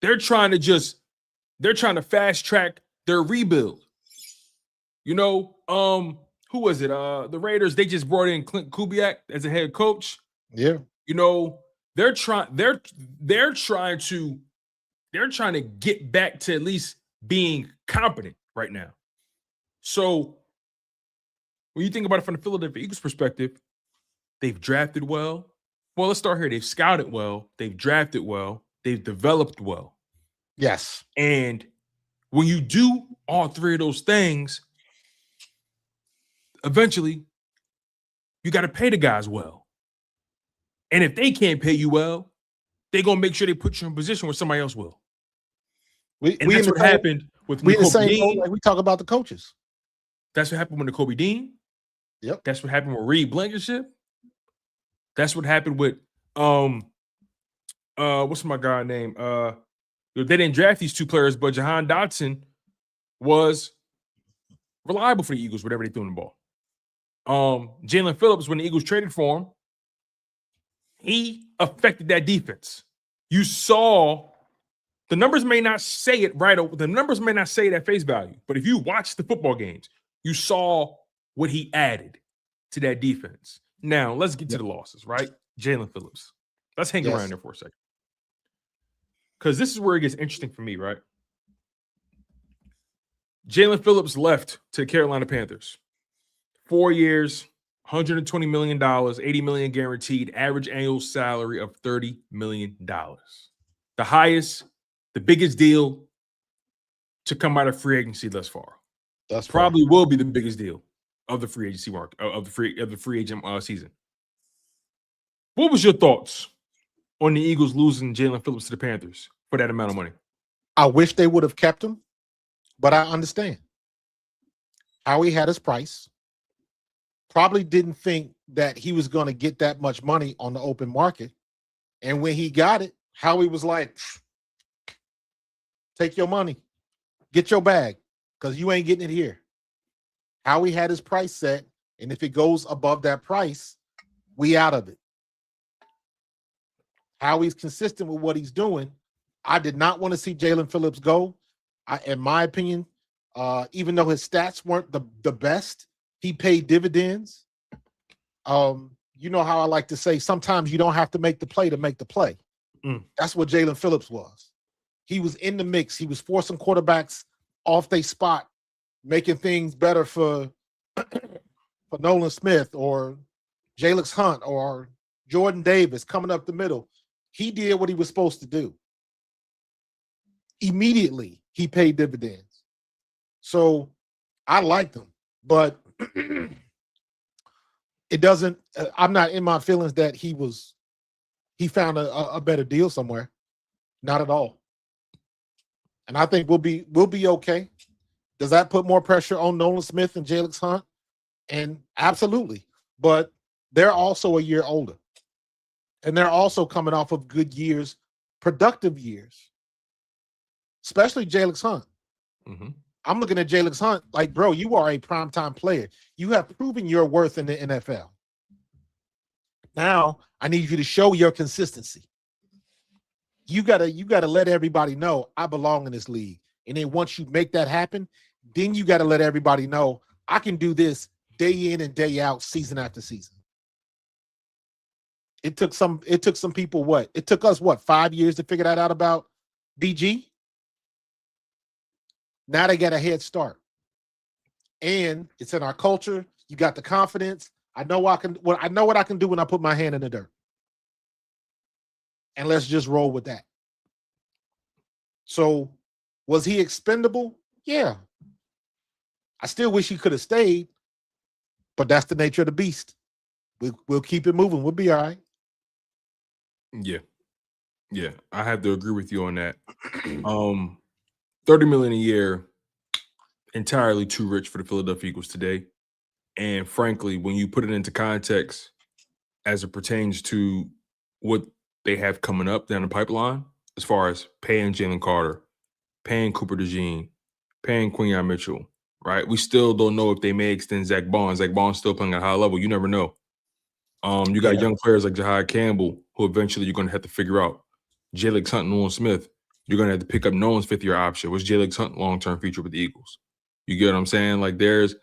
Speaker 3: They're trying to fast track their rebuild. You know, who was it? The Raiders, they just brought in Clint Kubiak as a head coach.
Speaker 2: Yeah.
Speaker 3: You know, they're trying to get back to at least being competent right now. So when you think about it from the Philadelphia Eagles perspective, they've drafted well. Well, let's start here. They've scouted well. They've drafted well. They've developed well.
Speaker 2: Yes.
Speaker 3: And when you do all 3 of those things, eventually you got to pay the guys well. And if they can't pay you well, they're going to make sure they put you in a position where somebody else will. That's what happened with Nakobe Dean.
Speaker 2: Like we talk about the coaches.
Speaker 3: That's what happened with Nakobe Dean.
Speaker 2: Yep.
Speaker 3: That's what happened with Reed Blankenship. That's what happened with what's my guy name? They didn't draft these 2 players, but Jahan Dotson was reliable for the Eagles, whatever they threw in the ball. Jalen Phillips, when the Eagles traded for him, he affected that defense. You saw the numbers may not say it right. The numbers may not say it at face value, but if you watch the football games, you saw what he added to that defense. Now, let's get to the losses, right? Jalen Phillips. Let's hang around there for a second. Because this is where it gets interesting for me, right? Jalen Phillips left to the Carolina Panthers. 4 years, $120 million, $80 million guaranteed, average annual salary of $30 million. The highest, the biggest deal to come out of free agency thus far.
Speaker 2: That's
Speaker 3: probably will be the biggest deal of the free agency market of the free agent season. What was your thoughts on the Eagles losing Jalen Phillips to the Panthers for that amount of money?
Speaker 2: I wish they would have kept him, but I understand. Howie had his price. Probably didn't think that he was going to get that much money on the open market. And when he got it, Howie was like, take your money, get your bag, because you ain't getting it here. Howie had his price set, and if it goes above that price, we out of it. Howie's consistent with what he's doing. I did not want to see Jalen Phillips go. In my opinion, even though his stats weren't the best, he paid dividends. You know how I like to say, sometimes you don't have to make the play to make the play. That's what Jalen Phillips was. He was in the mix. He was forcing quarterbacks off their spot, making things better for Nolan Smith or Jalen Hunt or Jordan Davis coming up the middle. He did what he was supposed to do. Immediately, he paid dividends. So I liked him, but it doesn't. I'm not in my feelings that he found a better deal somewhere. Not at all. And I think we'll be okay. Does that put more pressure on Nolan Smith and Jalen Hunt? And absolutely. But they're also a year older. And they're also coming off of good years, productive years. Especially Jalen Hunt.
Speaker 3: Mm-hmm.
Speaker 2: I'm looking at Jalen Hunt like, bro, you are a primetime player. You have proven your worth in the NFL. Now, I need you to show your consistency. You gotta let everybody know I belong in this league. And then once you make that happen, then you gotta let everybody know I can do this day in and day out, season after season. It took some people what? It took us 5 years to figure that out about DG? Now they got a head start. And it's in our culture. You got the confidence. I know what I can do when I put my hand in the dirt. And let's just roll with that. So, was he expendable? Yeah. I still wish he could have stayed, but that's the nature of the beast. We'll keep it moving. We'll be all right.
Speaker 3: Yeah. I have to agree with you on that. $30 million a year, entirely too rich for the Philadelphia Eagles today. And frankly, when you put it into context as it pertains to what they have coming up down the pipeline, as far as paying Jalen Carter, paying Cooper DeJean, paying Quinyon Mitchell, right? We still don't know if they may extend Zack Baun. Zack Baun's still playing at a high level. You never know. You got young players like Jahai Campbell, who eventually you're going to have to figure out. Jalen Hunt and Nolan Smith, you're going to have to pick up Nolan's fifth-year option. What's Jalen Hunt's long-term future with the Eagles? You get what I'm saying? Like there's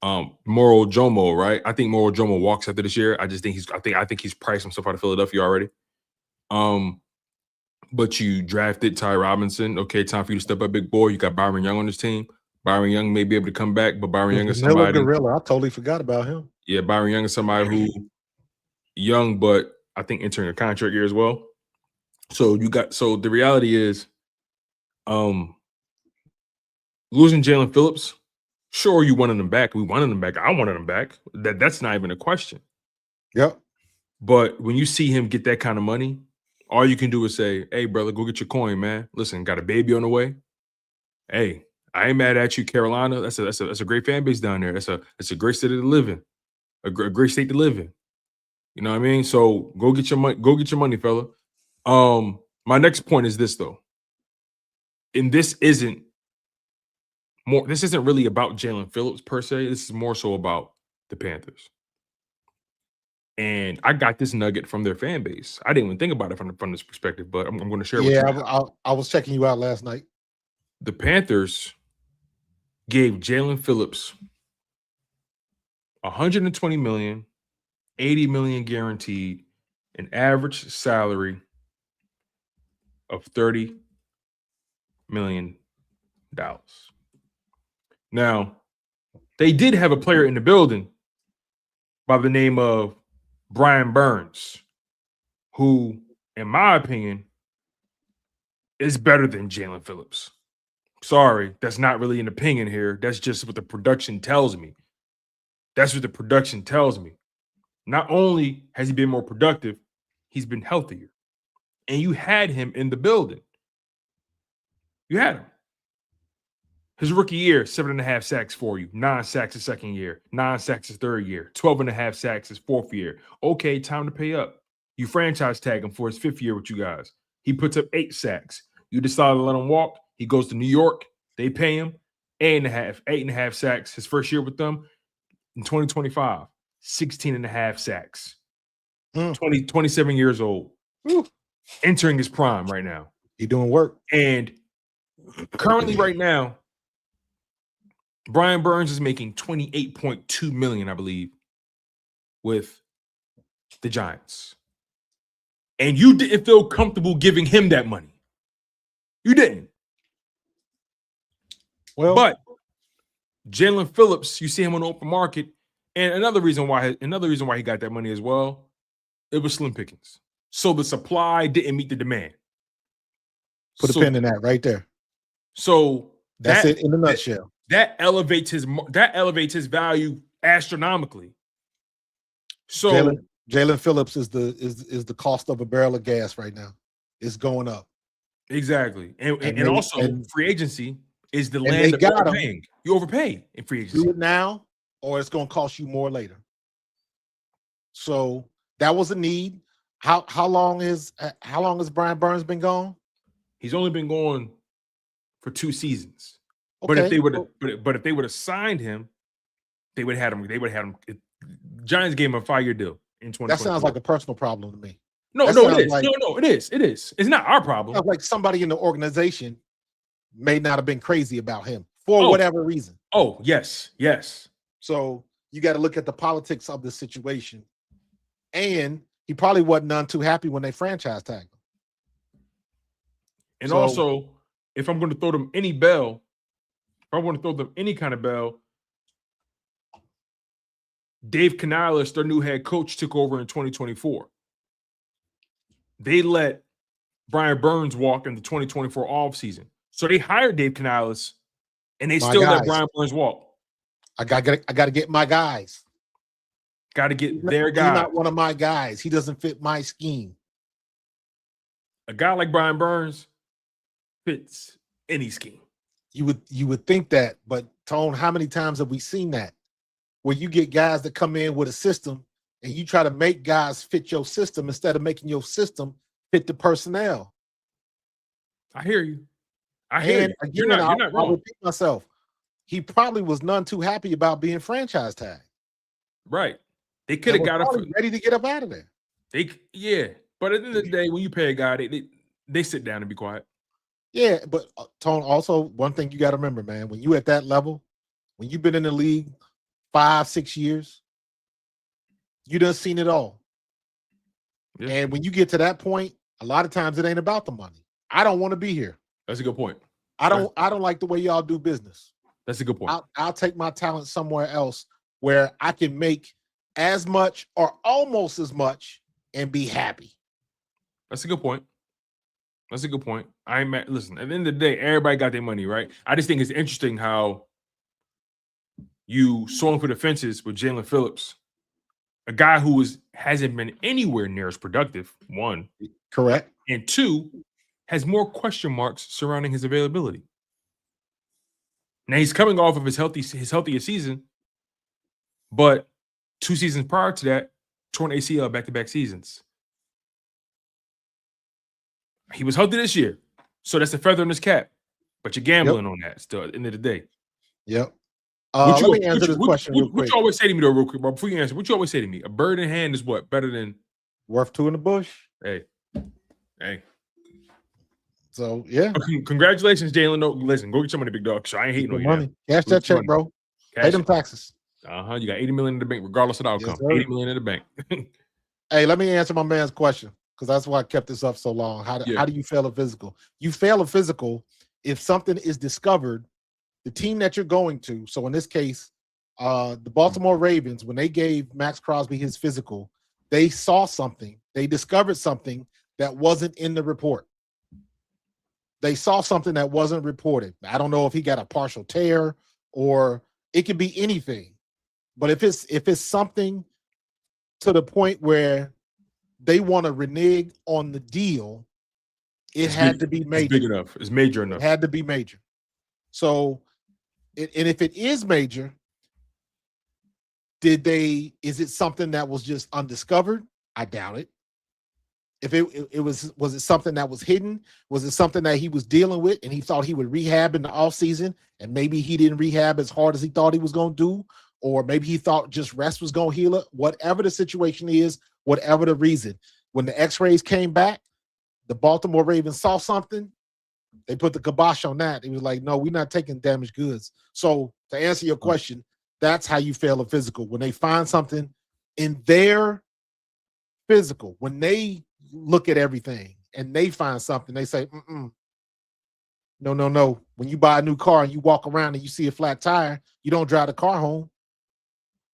Speaker 3: Moro Jomo, right? I think Moro Jomo walks after this year. I think he's priced himself out of Philadelphia already. But you drafted Ty Robinson. Okay, time for you to step up, big boy. You got Byron Young on this team. Byron Young may be able to come back, but Byron Young is somebody.
Speaker 2: Gorilla. I totally forgot about him.
Speaker 3: Yeah, Byron Young is somebody who young, but I think entering a contract year as well. So the reality is, losing Jalen Phillips, sure, you wanted him back. We wanted him back. I wanted him back. That's not even a question.
Speaker 2: Yep.
Speaker 3: But when you see him get that kind of money, all you can do is say, hey, brother, go get your coin, man. Listen, got a baby on the way. Hey, I ain't mad at you, Carolina. That's a great fan base down there. It's a great city to live in, a great state to live in. You know what I mean? So go get your money. Go get your money, fella. My next point is this though, and this isn't really about Jalen Phillips per se. This is more so about the Panthers. And I got this nugget from their fan base. I didn't even think about it from this perspective, but I'm going to share with you.
Speaker 2: Yeah, I was checking you out last night.
Speaker 3: The Panthers gave Jalen Phillips $120 million, $80 million guaranteed, an average salary of $30 million. Now, they did have a player in the building by the name of Brian Burns, who, in my opinion, is better than Jalen Phillips. Sorry, that's not really an opinion here. That's just what the production tells me. That's what the production tells me. Not only has he been more productive, he's been healthier. And you had him in the building. You had him. His rookie year, 7.5 sacks for you, 9 sacks his second year, 9 sacks his third year, 12.5 sacks his fourth year. Okay, time to pay up. You franchise tag him for his fifth year with you guys. He puts up 8 sacks. You decide to let him walk. He goes to New York. They pay him 8.5 sacks his first year with them. In 2025, 16.5 sacks. 27 years old. Entering his prime right now.
Speaker 2: He doing work.
Speaker 3: And currently right now, Brian Burns is making $28.2 million, I believe, with the Giants. And you didn't feel comfortable giving him that money. You didn't.
Speaker 2: Well,
Speaker 3: but Jalen Phillips, you see him on the open market, and another reason why he got that money as well, it was slim pickings. So the supply didn't meet the demand.
Speaker 2: Put a pin in that right there.
Speaker 3: So
Speaker 2: that's it in a nutshell.
Speaker 3: That elevates his value astronomically. So
Speaker 2: Jalen Phillips is the cost of a barrel of gas right now. It's going up.
Speaker 3: Exactly. And also free agency is the land of overpaying. You overpay in free agency.
Speaker 2: Do it now, or it's going to cost you more later. So that was a need. How long has Brian Burns been gone?
Speaker 3: He's only been gone for 2 seasons.
Speaker 2: Okay.
Speaker 3: But if they would have signed him, they would have had him. Giants gave him a 5-year deal in 2020.
Speaker 2: That sounds like a personal problem to me.
Speaker 3: No, it is. No, it is. It is. It's not our problem.
Speaker 2: Sounds like somebody in the organization may not have been crazy about him for whatever reason.
Speaker 3: Oh, yes.
Speaker 2: So you got to look at the politics of the situation. And he probably wasn't none too happy when they franchise tagged him.
Speaker 3: And also, if I'm going to throw them any bell, if I want to throw them any kind of bell, Dave Canales, their new head coach, took over in 2024. They let Brian Burns walk in the 2024 offseason. So they hired Dave Canales, and they still let Brian Burns walk.
Speaker 2: I got to get my guys.
Speaker 3: Got to get their guy.
Speaker 2: He's not one of my guys. He doesn't fit my scheme.
Speaker 3: A guy like Brian Burns fits any scheme.
Speaker 2: You would think that, but Tone, how many times have we seen that? Where you get guys that come in with a system and you try to make guys fit your system instead of making your system fit the personnel.
Speaker 3: I hear you. Again, you're not wrong.
Speaker 2: I'll repeat myself. He probably was none too happy about being franchise tagged.
Speaker 3: Right. They could have got him
Speaker 2: ready to get up out of there.
Speaker 3: But at the end of the day, when you pay a guy, they sit down and be quiet.
Speaker 2: Yeah, but Tone, also one thing you got to remember, man, when you at that level, when you've been in the league 5-6 years, you done seen it all. Yeah. And when you get to that point, a lot of times it ain't about the money. I don't want to be here.
Speaker 3: That's a good point.
Speaker 2: I don't like the way y'all do business.
Speaker 3: That's a good point.
Speaker 2: I'll take my talent somewhere else where I can make as much or almost as much and be happy.
Speaker 3: That's a good point. Listen, at the end of the day, everybody got their money, right? I just think it's interesting how you swung for the fences with Jalen Phillips, a guy who hasn't been anywhere near as productive, 1.
Speaker 2: Correct.
Speaker 3: And 2, has more question marks surrounding his availability. Now he's coming off of his healthiest season, but 2 seasons prior to that, torn ACL back-to-back seasons. He was healthy this year, so that's a feather in his cap. But you're gambling on that still at the end of the day.
Speaker 2: Yep. Let me answer this question real quick.
Speaker 3: What you always say to me though, real quick, bro? Before you answer, what you always say to me? A bird in hand is what? Better than
Speaker 2: worth two in the bush.
Speaker 3: Hey.
Speaker 2: So yeah.
Speaker 3: Congratulations, Jalen. No, listen, go get your money, big dog. So I ain't hating on you.
Speaker 2: Money. Cash that check, bro. Pay them taxes.
Speaker 3: You got 80 million in the bank, regardless of the outcome. Yes, 80 million in the bank.
Speaker 2: Hey, let me answer my man's question, because that's why I kept this up so long. How do you fail a physical? You fail a physical if something is discovered, the team that you're going to. So in this case, the Baltimore Ravens, when they gave Maxx Crosby his physical, they saw something. They discovered something that wasn't in the report. They saw something that wasn't reported. I don't know if he got a partial tear or it could be anything. But if it's something to the point where they want to renege on the deal, it had to be major.
Speaker 3: It's big enough. It's major enough.
Speaker 2: It had to be major. So, and if it is major, is it something that was just undiscovered? I doubt it. If was it something that was hidden? Was it something that he was dealing with and he thought he would rehab in the offseason and maybe he didn't rehab as hard as he thought he was going to do? Or maybe he thought just rest was going to heal it? Whatever the situation is, whatever the reason. When the x-rays came back, the Baltimore Ravens saw something. They put the kibosh on that. It was like, no, we're not taking damaged goods. So to answer your question, that's how you fail a physical. When they find something in their physical, when they look at everything and they find something, they say, no. When you buy a new car and you walk around and you see a flat tire, you don't drive the car home.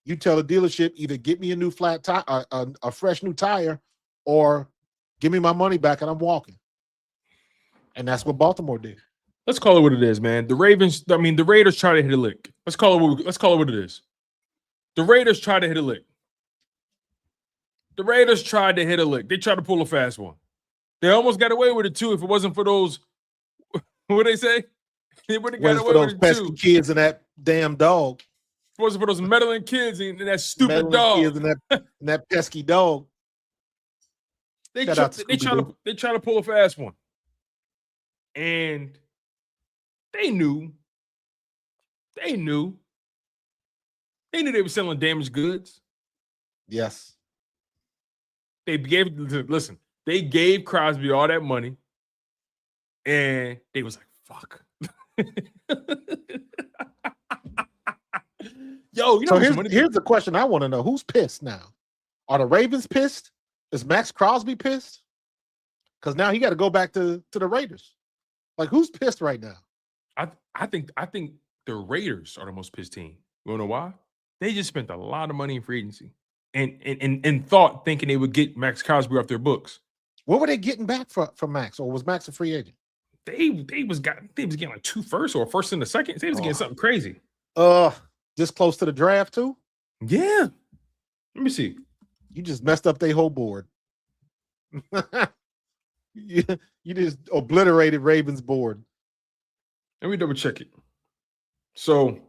Speaker 2: You tell the dealership, either get me a new flat tire, a fresh new tire, or give me my money back and I'm walking. And that's what Baltimore did.
Speaker 3: Let's call it what it is, man. The Raiders try to hit a lick. Let's call it what it is. The Raiders try to hit a lick. The Raiders tried to hit a lick. They tried to pull a fast one. They almost got away with it too. If it wasn't for those, what they say? They would have got away with it
Speaker 2: pesky
Speaker 3: too.
Speaker 2: Kids and that damn dog.
Speaker 3: If it wasn't for those meddling kids and that stupid dog.
Speaker 2: Kids and that pesky dog.
Speaker 3: They try to pull a fast one. And they knew they were selling damaged goods.
Speaker 2: Yes.
Speaker 3: They gave Crosby all that money, and they was like, fuck. Yo,
Speaker 2: so here's the question I want to know. Who's pissed now? Are the Ravens pissed? Is Maxx Crosby pissed? Because now he got to go back to the Raiders. Like, who's pissed right now?
Speaker 3: I think the Raiders are the most pissed team. You wanna know why? They just spent a lot of money in free agency and thinking they would get Maxx Crosby off their books.
Speaker 2: What were they getting back from Maxx? Or was Maxx a free agent?
Speaker 3: They was getting like 2 firsts or a first and a second. They was getting something crazy.
Speaker 2: This close to the draft too?
Speaker 3: Yeah. Let me see.
Speaker 2: You just messed up their whole board. You just obliterated Ravens board.
Speaker 3: Let me double check it. So,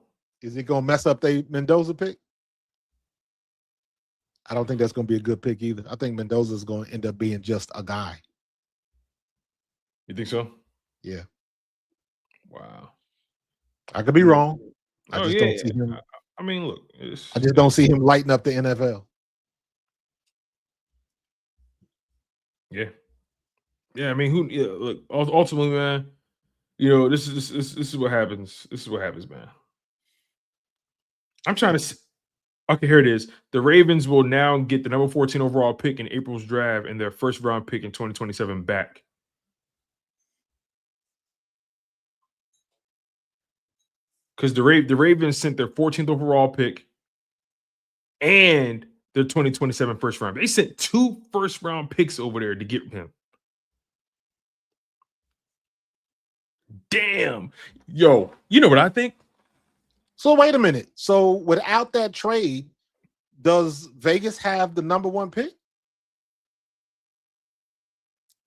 Speaker 2: is it gonna mess up their Mendoza pick? I don't think that's gonna be a good pick either. I think Mendoza is gonna end up being just a guy.
Speaker 3: You think so?
Speaker 2: Yeah.
Speaker 3: Wow.
Speaker 2: I could be wrong. I just don't see him.
Speaker 3: I mean, look.
Speaker 2: I just don't see him lighting up the NFL.
Speaker 3: Yeah. Yeah, I mean, look, ultimately, man, this is what happens. This is what happens, man. I'm trying to see. Okay, here it is. The Ravens will now get the number 14 overall pick in April's draft and their first round pick in 2027 back. Because the Ravens sent their 14th overall pick and their 2027 first round. They sent 2 first round picks over there to get him. Damn. Yo, you know what I think?
Speaker 2: So wait a minute. So without that trade, does Vegas have the number 1 pick?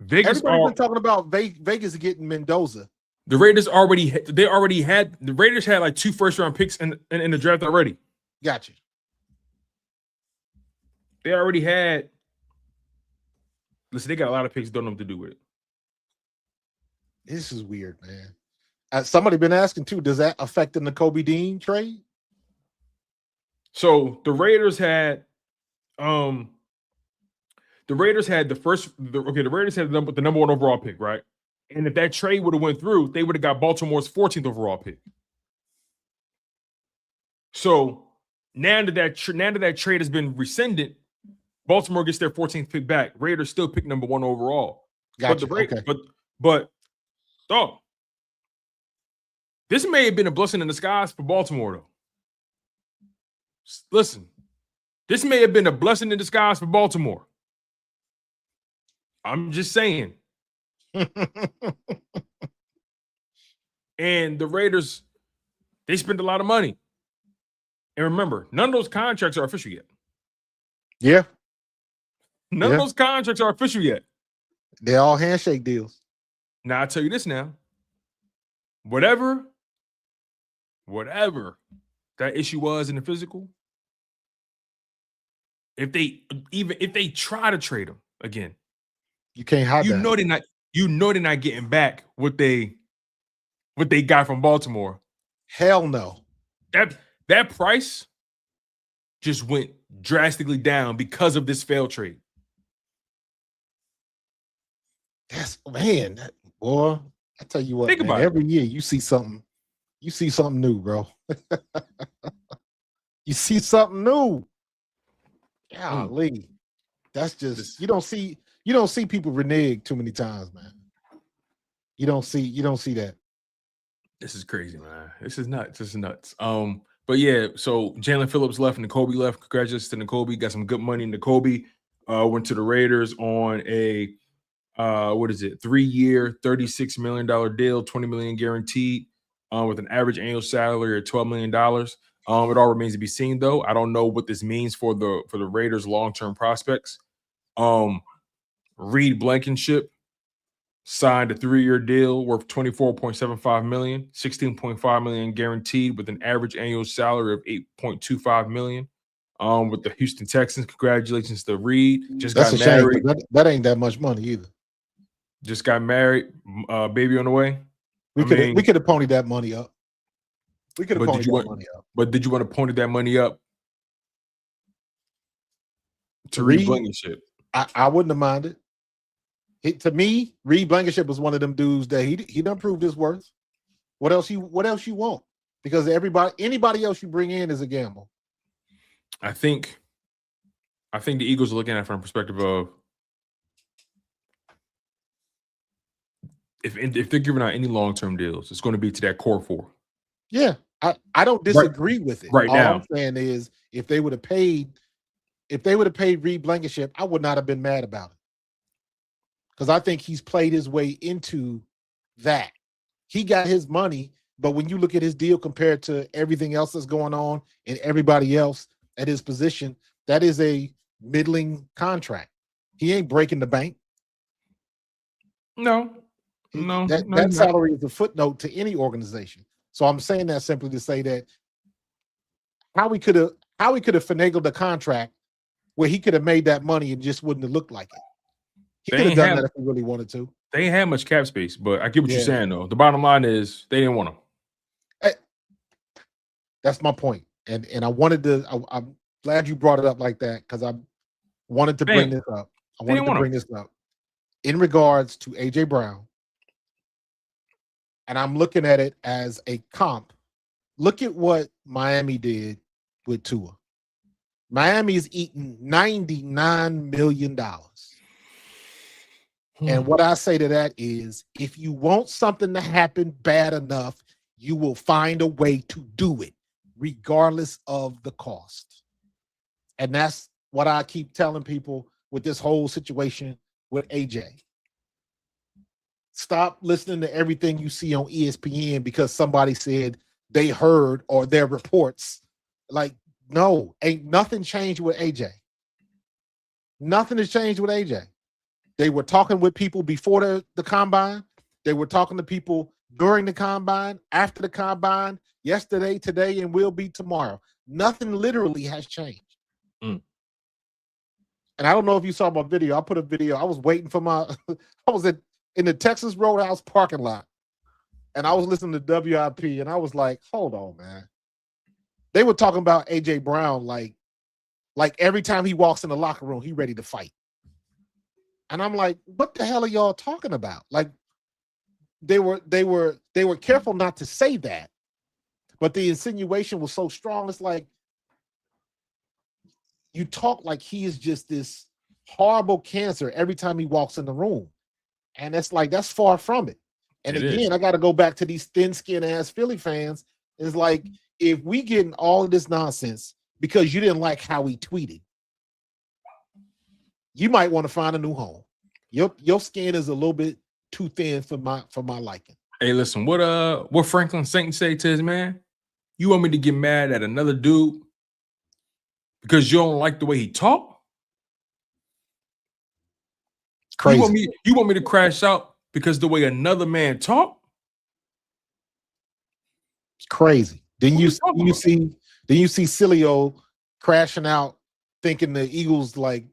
Speaker 2: Everybody's been talking about Vegas getting Mendoza.
Speaker 3: The Raiders had like 2 first round picks in the draft already.
Speaker 2: Gotcha.
Speaker 3: They already had. Listen, they got a lot of picks. Don't know what to do with it.
Speaker 2: This is weird, man. Somebody been asking too. Does that affect the Nakobe Dean trade?
Speaker 3: So the Raiders had the Raiders had the Raiders had the number 1 overall pick, right? And if that trade would have went through, they would have got Baltimore's 14th overall pick. So now that that trade has been rescinded, Baltimore gets their 14th pick back. Raiders still pick number 1 overall.
Speaker 2: Gotcha.
Speaker 3: But this may have been a blessing in disguise for Baltimore, though. Listen, this may have been a blessing in disguise for Baltimore. I'm just saying. And the Raiders, they spent a lot of money. And remember, none of those contracts are official yet.
Speaker 2: Yeah.
Speaker 3: None of those contracts are official yet.
Speaker 2: They're all handshake deals.
Speaker 3: Now, I'll tell you this now. Whatever that issue was in the physical, if they try to trade him again,
Speaker 2: you can't hide that.
Speaker 3: They're not getting back what they got from Baltimore.
Speaker 2: Hell no.
Speaker 3: That price just went drastically down because of this failed trade.
Speaker 2: Boy, I tell you what, man, every year you see something new, bro. You see something new. Golly. That's just you don't see people renege too many times, man. You don't see that.
Speaker 3: This is crazy, man. This is nuts. But yeah, so Jalen Phillips left and Nakobe left. Congratulations to Nakobe. Got some good money. Nakobe went to the Raiders on a 3-year, $36 million deal, $20 million guaranteed, with an average annual salary of $12 million. It all remains to be seen, though. I don't know what this means for the Raiders' long-term prospects. Reed Blankenship signed a 3-year deal worth $24.75 million, $16.5 million guaranteed, with an average annual salary of $8.25 million. With the Houston Texans. Congratulations to Reed.
Speaker 2: Got married. That ain't that much money either.
Speaker 3: Just got married. Baby on the way.
Speaker 2: We could have ponied that money up. We could have ponied that money up.
Speaker 3: But did you want to pony that money up to Reed Blankenship?
Speaker 2: I wouldn't have minded. To me, Reed Blankenship was one of them dudes that he done proved his worth. What else you want? Because anybody else you bring in is a gamble.
Speaker 3: I think the Eagles are looking at it from a perspective of if they're giving out any long-term deals, it's going to be to that core 4.
Speaker 2: Yeah, I don't disagree with it.
Speaker 3: Right now,
Speaker 2: all I'm saying is if they would have paid Reed Blankenship, I would not have been mad about it. Because I think he's played his way into that. He got his money, but when you look at his deal compared to everything else that's going on and everybody else at his position, that is a middling contract. He ain't breaking the bank.
Speaker 3: No.
Speaker 2: That salary is a footnote to any organization. So I'm saying that simply to say that Howie could have finagled the contract where he could have made that money and just wouldn't have looked like it. He could have done that if he really wanted to.
Speaker 3: They ain't had much cap space, but I get what you're saying, though. The bottom line is they didn't want him.
Speaker 2: That's my point. And I wanted to. I'm glad you brought it up like that because I wanted to bring this up. I wanted to bring this up in regards to AJ Brown. And I'm looking at it as a comp. Look at what Miami did with Tua. Miami is eating $99 million. And what I say to that is, if you want something to happen bad enough, you will find a way to do it, regardless of the cost. And that's what I keep telling people with this whole situation with AJ. Stop listening to everything you see on ESPN because somebody said they heard or their reports. Like, no, ain't nothing changed with AJ. Nothing has changed with AJ. They were talking with people before the combine. They were talking to people during the combine, after the combine, yesterday, today, and will be tomorrow. Nothing literally has changed. And I don't know if you saw my video. I put a video. I was waiting for I was in the Texas Roadhouse parking lot, and I was listening to WIP, and I was like, hold on, man. They were talking about AJ Brown like every time he walks in the locker room, he ready to fight. And I'm like, what the hell are y'all talking about? Like they were careful not to say that, but the insinuation was so strong. It's like you talk like he is just this horrible cancer every time he walks in the room. And it's like, that's far from it. And again, I got to go back to these thin-skinned ass Philly fans. It's like, if we getting all of this nonsense because you didn't like how he tweeted, you might want to find a new home. Your skin is a little bit too thin for my liking.
Speaker 3: Hey, listen, what Franklin Saint say to his man? You want me to get mad at another dude because you don't like the way he talk?
Speaker 2: Crazy.
Speaker 3: You want me to crash out because the way another man talk?
Speaker 2: It's crazy. Then you see Cilio crashing out, thinking the Eagles like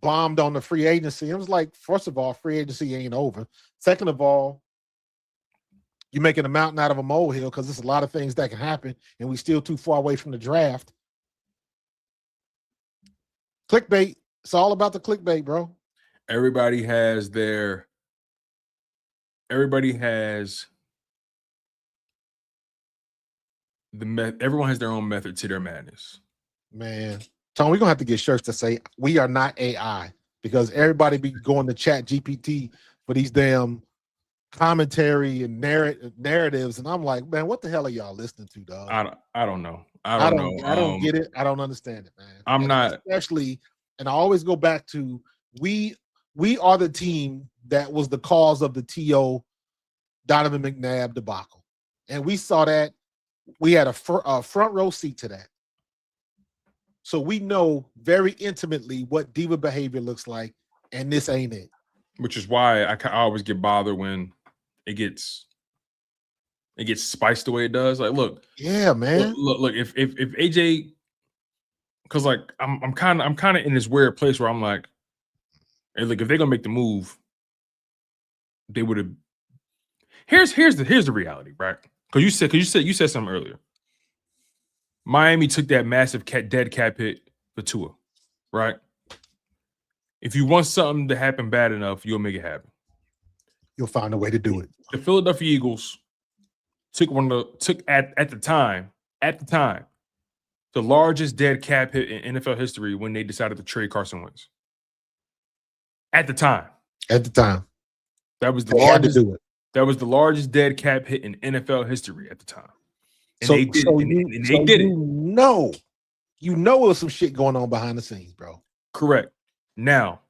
Speaker 2: bombed on the free agency. I was like, first of all, free agency ain't over. Second of all, you're making a mountain out of a molehill because there's a lot of things that can happen, and we still too far away from the draft. Clickbait. It's all about the clickbait, bro.
Speaker 3: Everybody has everyone has their own method to their madness.
Speaker 2: Man, Tom, we're gonna have to get shirts that say we are not AI, because everybody be going to Chat GPT for these damn commentary and narratives, and I'm like, man, what the hell are y'all listening to, dog?
Speaker 3: I don't know. I don't know.
Speaker 2: I don't get it. I don't understand it, man.
Speaker 3: I'm not,
Speaker 2: especially, and I always go back to we are the team that was the cause of the T.O. Donovan McNabb debacle, and we saw that. We had a front row seat to that. So we know very intimately what diva behavior looks like, and this ain't it.
Speaker 3: Which is why I always get bothered when it gets spiced the way it does. Like, look,
Speaker 2: yeah, man.
Speaker 3: Look, if AJ, because like I'm kind of in this weird place where I'm like, hey, look, if they're gonna make the move, they would have. Here's the reality, right? Because you said something earlier. Miami took that massive dead cap hit for Tua, right? If you want something to happen bad enough, you'll make it happen.
Speaker 2: You'll find a way to do it.
Speaker 3: The Philadelphia Eagles took at the time the largest dead cap hit in NFL history when they decided to trade Carson Wentz. At the time, that was the largest. Had to do it. That was the largest dead cap hit in NFL history at the time. And they did it. You know there was some shit going on behind the scenes, bro. Correct. Now,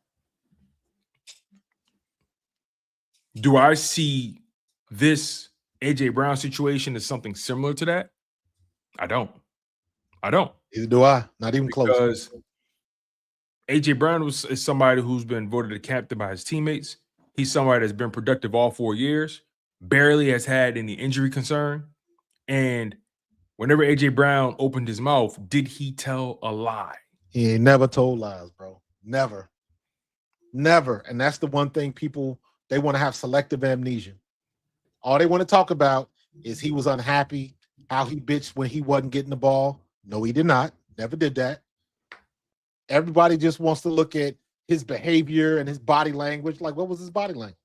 Speaker 3: do I see this AJ Brown situation as something similar to that? I don't.
Speaker 2: Neither do I. Not even close.
Speaker 3: Because AJ Brown is somebody who's been voted a captain by his teammates. He's somebody that's been productive all 4 years, barely has had any injury concern. And whenever AJ Brown opened his mouth, did he tell a lie?
Speaker 2: He ain't never told lies, bro. Never. And that's the one thing they want to have selective amnesia. All they want to talk about is he was unhappy, how he bitched when he wasn't getting the ball. No, he did not. Never did that. Everybody just wants to look at his behavior and his body language. Like, what was his body language?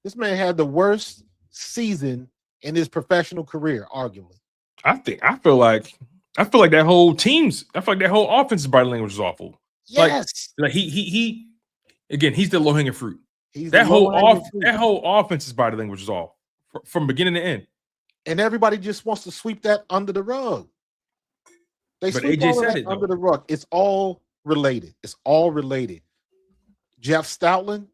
Speaker 2: This man had the worst season in his professional career, arguably.
Speaker 3: I feel like that whole offensive body language was awful.
Speaker 2: Yes.
Speaker 3: Like he again, he's the low-hanging fruit. That whole offensive body language is off from beginning to end.
Speaker 2: And everybody just wants to sweep that under the rug. They sweep
Speaker 3: AJ
Speaker 2: all
Speaker 3: said
Speaker 2: that
Speaker 3: it
Speaker 2: under the rug. It's all related. Jeff Stoutland,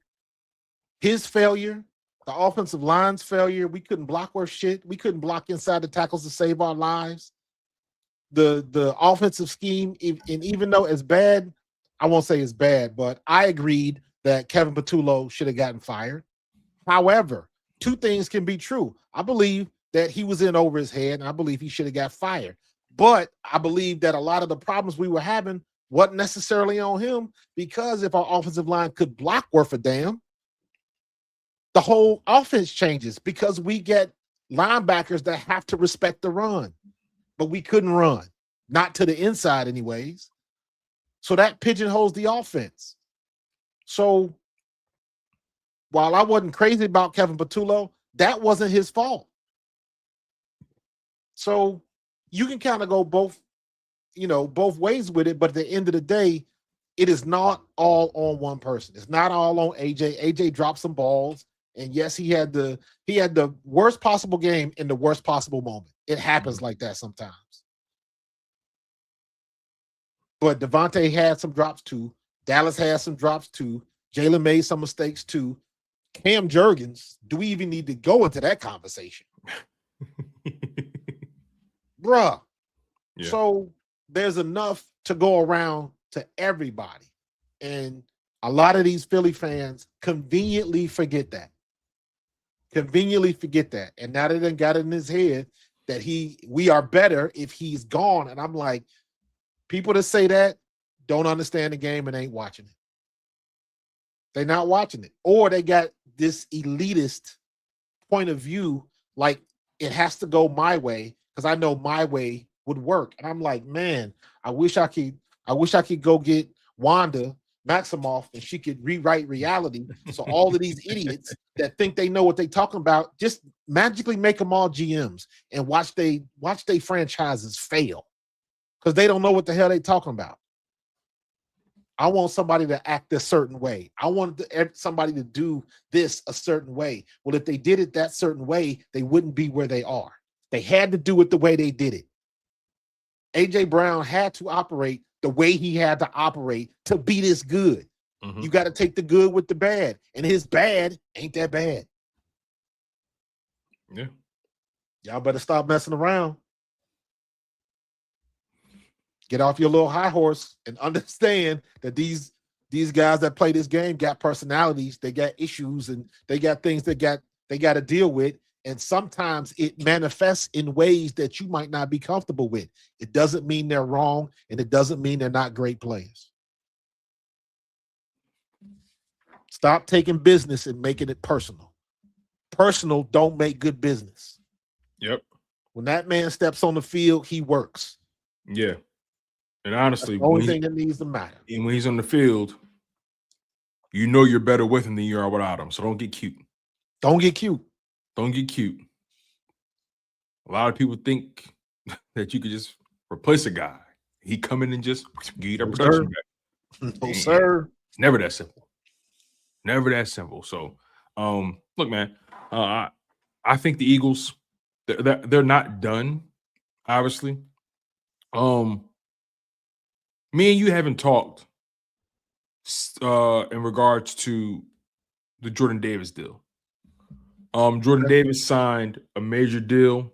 Speaker 2: his failure, the offensive line's failure. We couldn't block worth shit. We couldn't block inside the tackles to save our lives. The offensive scheme, and even though it's bad, I won't say it's bad, but I agreed that Kevin Patullo should have gotten fired. However, two things can be true. I believe that he was in over his head, and I believe he should have got fired. But I believe that a lot of the problems we were having wasn't necessarily on him, because if our offensive line could block worth a damn, the whole offense changes, because we get linebackers that have to respect the run. but we couldn't run, not to the inside anyways. So that pigeonholes the offense. So while I wasn't crazy about Kevin Patullo, that wasn't his fault. So you can kind of go both ways with it, but at the end of the day, it is not all on one person. It's not all on AJ. AJ dropped some balls, and yes, he had the worst possible game in the worst possible moment. It happens like that sometimes. But Devontae had some drops too. Dallas had some drops too. Jalen made some mistakes too. Cam Jurgens, do we even need to go into that conversation? Bruh. Yeah. So there's enough to go around to everybody. And a lot of these Philly fans conveniently forget that. And now they done got it in his head that we are better if he's gone. And I'm like, people that say that don't understand the game and ain't watching it. They're not watching it. Or they got this elitist point of view, like it has to go my way because I know my way would work. And I'm like, man, I wish I could go get Wanda Maximoff and she could rewrite reality. So all of these idiots that think they know what they're talking about, just magically make them all GMs and watch they franchises fail because they don't know what the hell they're talking about. I want somebody to act a certain way. I want somebody to do this a certain way. Well, if they did it that certain way, they wouldn't be where they are. They had to do it the way they did it. A.J. Brown had to operate the way he had to operate to be this good. Mm-hmm. You got to take the good with the bad. And his bad ain't that bad.
Speaker 3: Yeah.
Speaker 2: Y'all better stop messing around. Get off your little high horse and understand that these guys that play this game got personalities, they got issues, and they got things they got to deal with. And sometimes it manifests in ways that you might not be comfortable with. It doesn't mean they're wrong, and it doesn't mean they're not great players. Stop taking business and making it personal. Personal don't make good business.
Speaker 3: Yep.
Speaker 2: When that man steps on the field, he works.
Speaker 3: Yeah. And honestly,
Speaker 2: that's the only thing that needs to matter.
Speaker 3: And when he's on the field, you know you're better with him than you are without him. So don't get cute.
Speaker 2: Don't get cute.
Speaker 3: Don't get cute. A lot of people think that you could just replace a guy. He come in and just give you that production back.
Speaker 2: No, sir.
Speaker 3: It's never that simple. Never that simple. So, look, man, I think the Eagles, they're not done, obviously. Me and you haven't talked in regards to the Jordan Davis deal. Jordan Davis signed a major deal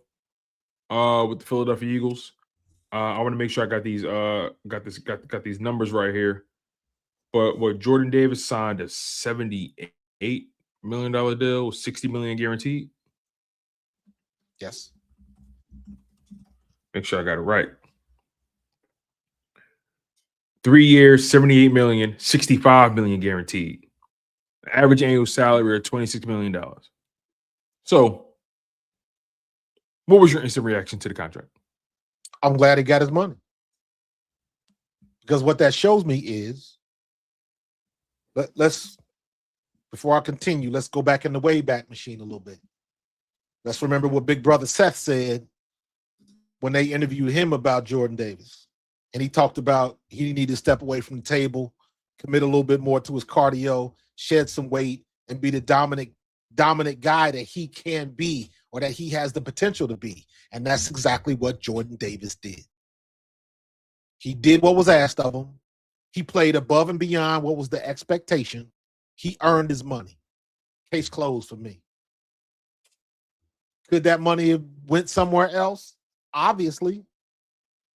Speaker 3: with the Philadelphia Eagles. I want to make sure I got these numbers right here. But what Jordan Davis signed a $78 million deal, $60 million guaranteed.
Speaker 2: Yes.
Speaker 3: Make sure I got it right. 3 years, $78 million, $65 million guaranteed. Average annual salary of $26 million. So, what was your instant reaction to the contract?
Speaker 2: I'm glad he got his money. Because what that shows me is, before I continue, let's go back in the Wayback Machine a little bit. Let's remember what Big Brother Seth said when they interviewed him about Jordan Davis. And he talked about he needed to step away from the table, commit a little bit more to his cardio, shed some weight, and be the dominant guy that he can be or that he has the potential to be. And that's exactly what Jordan Davis did. He did what was asked of him. He played above and beyond what was the expectation. He earned his money. Case closed for me. Could that money have went somewhere else? Obviously.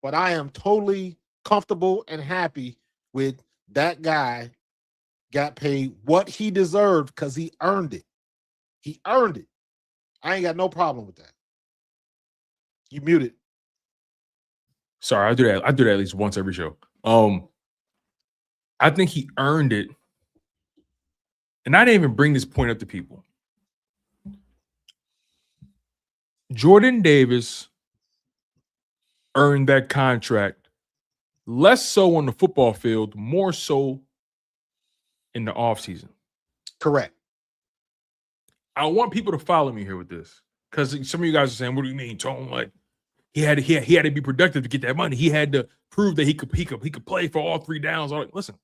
Speaker 2: But I am totally comfortable and happy with that guy got paid what he deserved because he earned it. He earned it. I ain't got no problem with that. You muted.
Speaker 3: Sorry, I do that at least once every show. I think he earned it. And I didn't even bring this point up to people. Jordan Davis earned that contract, less so on the football field, more so in the offseason.
Speaker 2: Correct.
Speaker 3: I want people to follow me here with this, because some of you guys are saying, "What do you mean, Tone? Like he had to be productive to get that money. He had to prove that he could play for all 3 downs." Listen,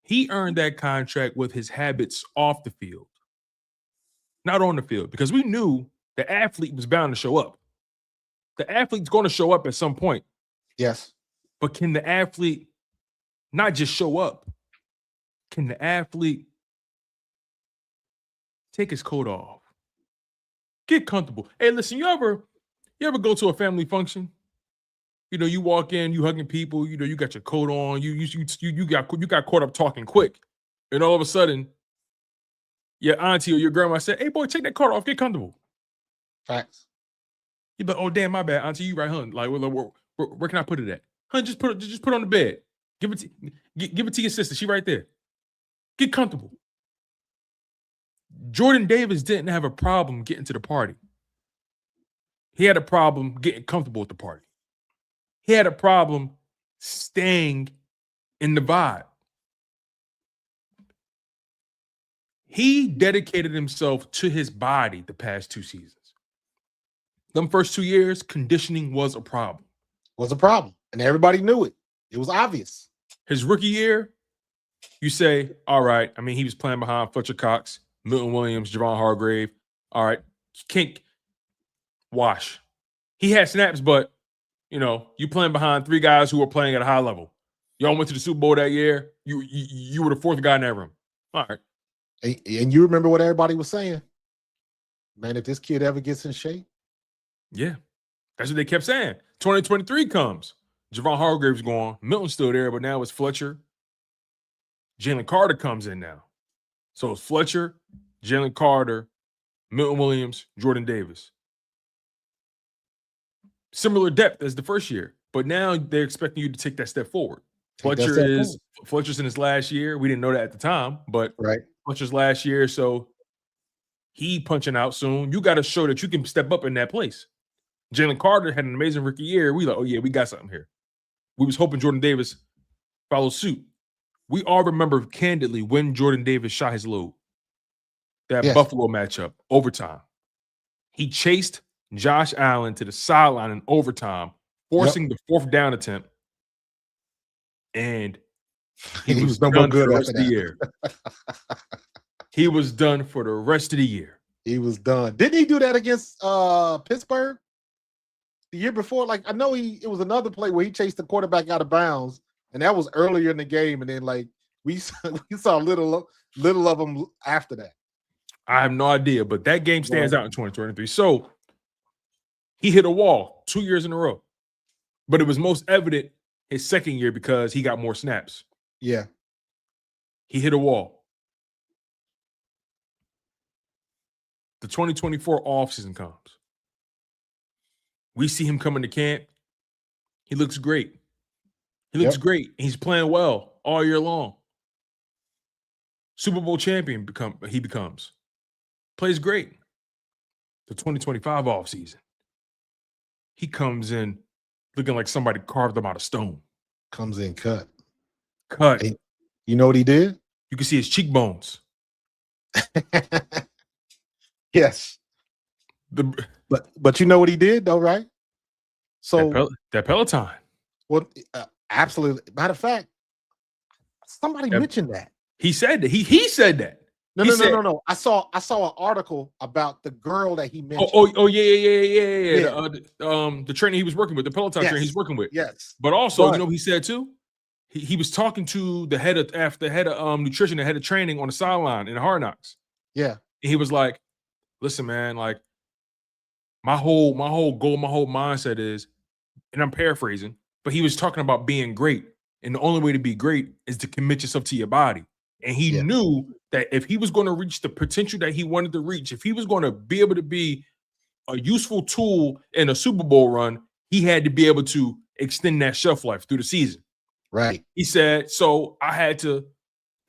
Speaker 3: he earned that contract with his habits off the field, not on the field, because we knew the athlete was bound to show up. The athlete's going to show up at some point.
Speaker 2: Yes.
Speaker 3: But can the athlete not just show up? Can the athlete take his coat off? Get comfortable. Hey, listen, you ever go to a family function? You know, you walk in, you hugging people, you know, you got your coat on, you got caught up talking quick. And all of a sudden, your auntie or your grandma said, "Hey boy, take that coat off, get comfortable."
Speaker 2: Facts.
Speaker 3: You be like, "Oh damn, my bad, auntie, you right, hun. Like, where can I put it at? Hun, just put it on the bed. Give it to your sister. She right there. Get comfortable." Jordan Davis didn't have a problem getting to the party. He had a problem getting comfortable at the party. He had a problem staying in the vibe. He dedicated himself to his body the past 2 seasons. Them first 2 years, conditioning was a problem.
Speaker 2: Was a problem. And everybody knew it. It was obvious.
Speaker 3: His rookie year, you say, all right, I mean, he was playing behind Fletcher Cox, Milton Williams, Javon Hargrave. All right, can't wash. He had snaps, but, you know, you playing behind 3 guys who were playing at a high level. Y'all went to the Super Bowl that year. You were the 4th guy in that room. All right.
Speaker 2: And you remember what everybody was saying? Man, if this kid ever gets in shape.
Speaker 3: Yeah, that's what they kept saying. 2023 comes. Javon Hargrave's gone. Milton's still there, but now it's Fletcher. Jalen Carter comes in now. So it's Fletcher, Jalen Carter, Milton Williams, Jordan Davis. Similar depth as the first year, but now they're expecting you to take that step forward. Fletcher's in his last year. We didn't know that at the time, but
Speaker 2: right.
Speaker 3: Fletcher's last year, so he punching out soon. You got to show that you can step up in that place. Jalen Carter had an amazing rookie year. We like, oh yeah, we got something here. We was hoping Jordan Davis followed suit. We all remember candidly when Jordan Davis shot his load. That Buffalo matchup, overtime. He chased Josh Allen to the sideline in overtime, forcing the 4th down attempt. And he was done for the rest of the year. He was done for the rest of the year.
Speaker 2: He was done. Didn't he do that against Pittsburgh the year before? Like, I know it was another play where he chased the quarterback out of bounds, and that was earlier in the game. And then like we saw little of him after that.
Speaker 3: I have no idea, but that game stands out in 2023. So he hit a wall 2 years in a row, but it was most evident his second year because he got more snaps.
Speaker 2: Yeah,
Speaker 3: he hit a wall. The 2024 offseason comes. We see him coming to camp. He looks great. He looks great. He's playing well all year long. Super Bowl champion he becomes. Plays great. The 2025 offseason. He comes in looking like somebody carved him out of stone.
Speaker 2: Comes in cut.
Speaker 3: Hey,
Speaker 2: you know what he did?
Speaker 3: You can see his cheekbones.
Speaker 2: Yes. But you know what he did though, right? So
Speaker 3: that Peloton.
Speaker 2: Well, absolutely. Matter of fact, somebody mentioned that.
Speaker 3: He said that. He said that.
Speaker 2: No. I saw an article about the girl that he mentioned.
Speaker 3: Yeah. The trainer he was working with, the Peloton trainer he's working with.
Speaker 2: Yes.
Speaker 3: But also, you know what he said too? He was talking to the head of nutrition, the head of training on the sideline in the Hard Knocks.
Speaker 2: Yeah.
Speaker 3: And he was like, listen, man, like my whole goal, my whole mindset is, and I'm paraphrasing, but he was talking about being great. And the only way to be great is to commit yourself to your body. And he knew that if he was going to reach the potential that he wanted to reach, if he was going to be able to be a useful tool in a Super Bowl run, he had to be able to extend that shelf life through the season.
Speaker 2: Right.
Speaker 3: He said, so I had to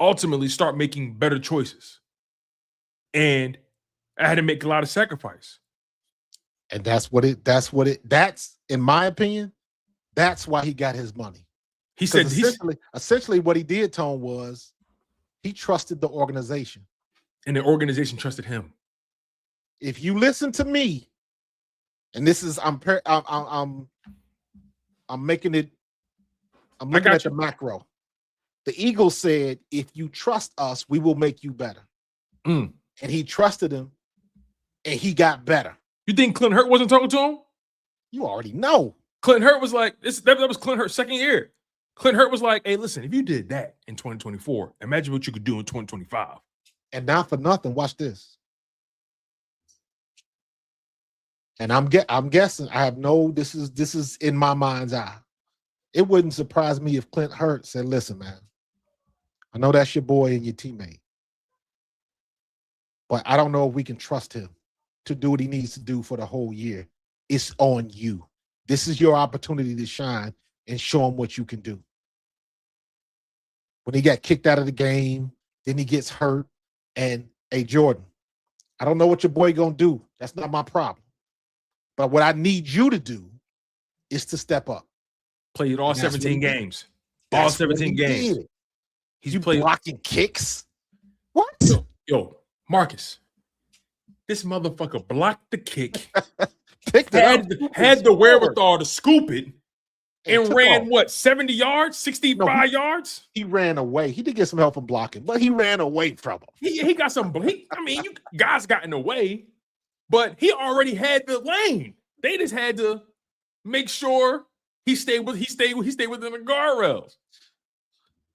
Speaker 3: ultimately start making better choices. And I had to make a lot of sacrifice.
Speaker 2: And that's in my opinion, that's why he got his money.
Speaker 3: He said
Speaker 2: essentially what he did, Tone, was he trusted the organization.
Speaker 3: And the organization trusted him.
Speaker 2: If you listen to me, and this is I'm making it, I'm looking at the macro. The Eagles said, if you trust us, we will make you better. And he trusted him, and he got better.
Speaker 3: You think Clint Hurt wasn't talking to him?
Speaker 2: You already know.
Speaker 3: Clint Hurt was like, that was Clint Hurt's second year. Clint Hurt was like, hey, listen, if you did that in 2024, imagine what you could do in 2025.
Speaker 2: And not for nothing, watch this. And I'm guessing, I have no, this is in my mind's eye. It wouldn't surprise me if Clint Hurt said, listen, man, I know that's your boy and your teammate, but I don't know if we can trust him to do what he needs to do for the whole year. It's on you. This is your opportunity to shine and show him what you can do. When he got kicked out of the game, then he gets hurt. And, hey, Jordan, I don't know what your boy going to do. That's not my problem. But what I need you to do is to step up.
Speaker 3: Played all 17 games. All 17 games.
Speaker 2: He's blocking kicks. What?
Speaker 3: Yo, Marcus. This motherfucker blocked the kick. had the wherewithal to scoop it and ran off. 70 yards, 65 yards?
Speaker 2: He ran away. He did get some help from blocking, but he ran away from him.
Speaker 3: He got some. You guys got in the way, but he already had the lane. They just had to make sure he stayed within the guardrails.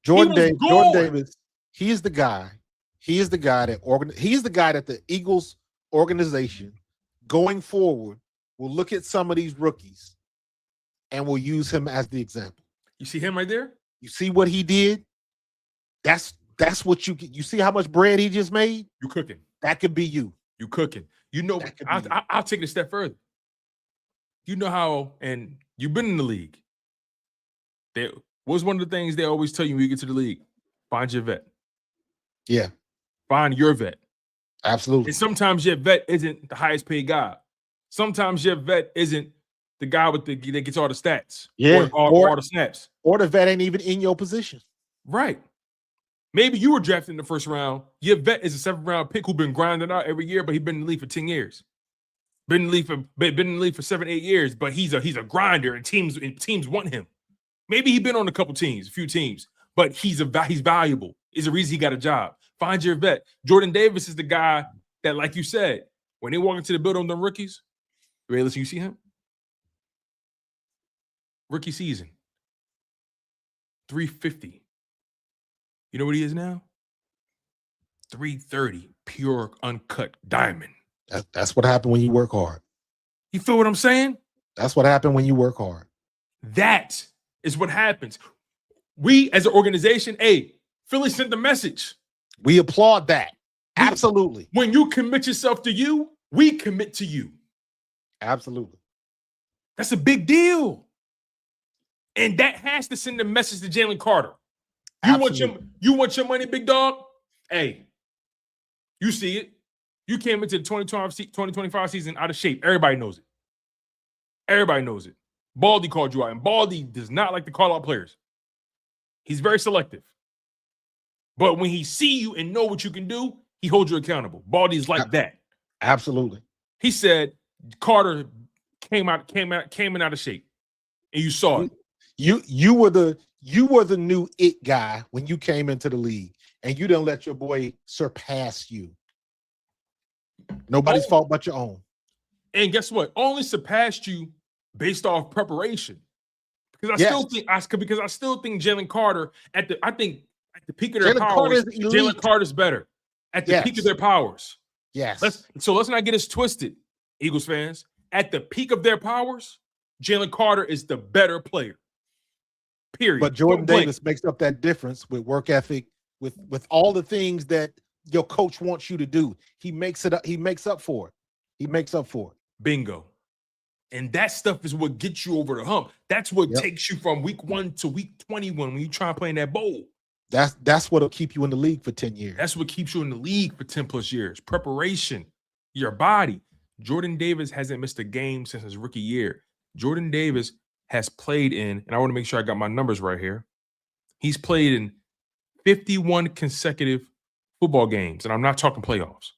Speaker 2: Jordan Davis, he's the guy. He is the guy that the Eagles organization going forward will look at some of these rookies and will use him as the example.
Speaker 3: You see him right there?
Speaker 2: You see what he did? That's what you see how much bread he just made?
Speaker 3: You cooking.
Speaker 2: That could be you.
Speaker 3: You cooking. You know, I'll take it a step further. You know how, and you've been in the league. What's one of the things they always tell you when you get to the league? Find your vet.
Speaker 2: Yeah.
Speaker 3: Find your vet.
Speaker 2: Absolutely.
Speaker 3: And sometimes your vet isn't the highest paid guy. Sometimes your vet isn't the guy that gets all the stats.
Speaker 2: Yeah.
Speaker 3: Or all the snaps.
Speaker 2: Or the vet ain't even in your position.
Speaker 3: Right. Maybe you were drafted in the first round. Your vet is a 7th round pick who's been grinding out every year, but he's been in the league for 10 years. Been in the league for 7-8 years, but he's a grinder, and teams want him. Maybe he's been on a few teams, but he's valuable. Is the reason he got a job. Find your vet. Jordan Davis is the guy that, like you said, when they walk into the building, the rookies, listen, you see him? Rookie season, 350. You know what he is now? 330, pure uncut diamond.
Speaker 2: That's what happened when you work hard.
Speaker 3: You feel what I'm saying?
Speaker 2: That's what happened when you work hard.
Speaker 3: That is what happens. We, as an organization, Philly sent the message.
Speaker 2: We applaud that. Absolutely.
Speaker 3: When you commit yourself to you, we commit to you.
Speaker 2: Absolutely.
Speaker 3: That's a big deal. And that has to send a message to Jalen Carter. You want your money, big dog? Hey, you see it. You came into the 2025 season out of shape. Everybody knows it. Baldy called you out, and Baldy does not like to call out players. He's very selective. But when he see you and know what you can do, he holds you accountable. Baldy's like that.
Speaker 2: Absolutely.
Speaker 3: He said Carter came in out of shape, and you saw it.
Speaker 2: You were the new it guy when you came into the league, and you didn't let your boy surpass you. Nobody's fault but your own.
Speaker 3: And guess what? Only surpassed you based off preparation. Because I still think Jalen Carter at the peak of their powers, Jalen Carter's better. At the peak of their powers.
Speaker 2: Yes.
Speaker 3: Let's not get us twisted, Eagles fans. At the peak of their powers, Jalen Carter is the better player. Period.
Speaker 2: But Jordan Davis makes up that difference with work ethic, with all the things that your coach wants you to do. He makes up for it.
Speaker 3: Bingo. And that stuff is what gets you over the hump. That's what takes you from week 1 to week 21 when you try and play in that bowl.
Speaker 2: That's what'll keep you in the league for 10 years.
Speaker 3: That's what keeps you in the league for 10 plus years. Preparation, your body. Jordan Davis hasn't missed a game since his rookie year. Jordan Davis has played in, and I want to make sure I got my numbers right here. He's played in 51 consecutive football games, and I'm not talking playoffs.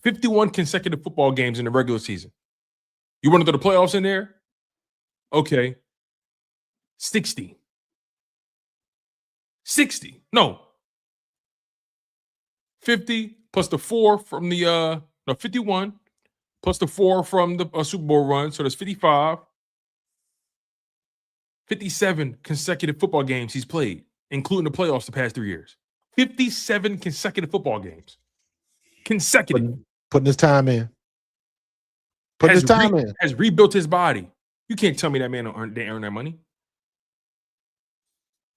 Speaker 3: 51 consecutive football games in the regular season. You want to throw the playoffs in there? Okay. 60. No. 50 plus the 4 from the 51 plus the 4 from the Super Bowl run. So that's 55. 57 consecutive football games he's played, including the playoffs the past 3 years. 57 consecutive football games. Consecutive.
Speaker 2: Putting his time in.
Speaker 3: Has rebuilt his body. You can't tell me that man didn't earn that money.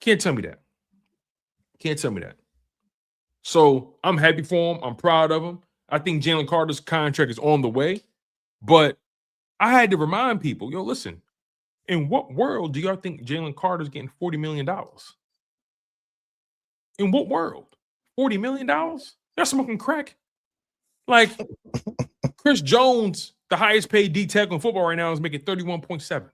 Speaker 3: Can't tell me that. So I'm happy for him. I'm proud of him. I think Jalen Carter's contract is on the way. But I had to remind people, listen, in what world do y'all think Jalen Carter's getting $40 million? In what world? $40 million? Y'all smoking crack? Like, Chris Jones, the highest paid D tackle in football right now, is making 31.7.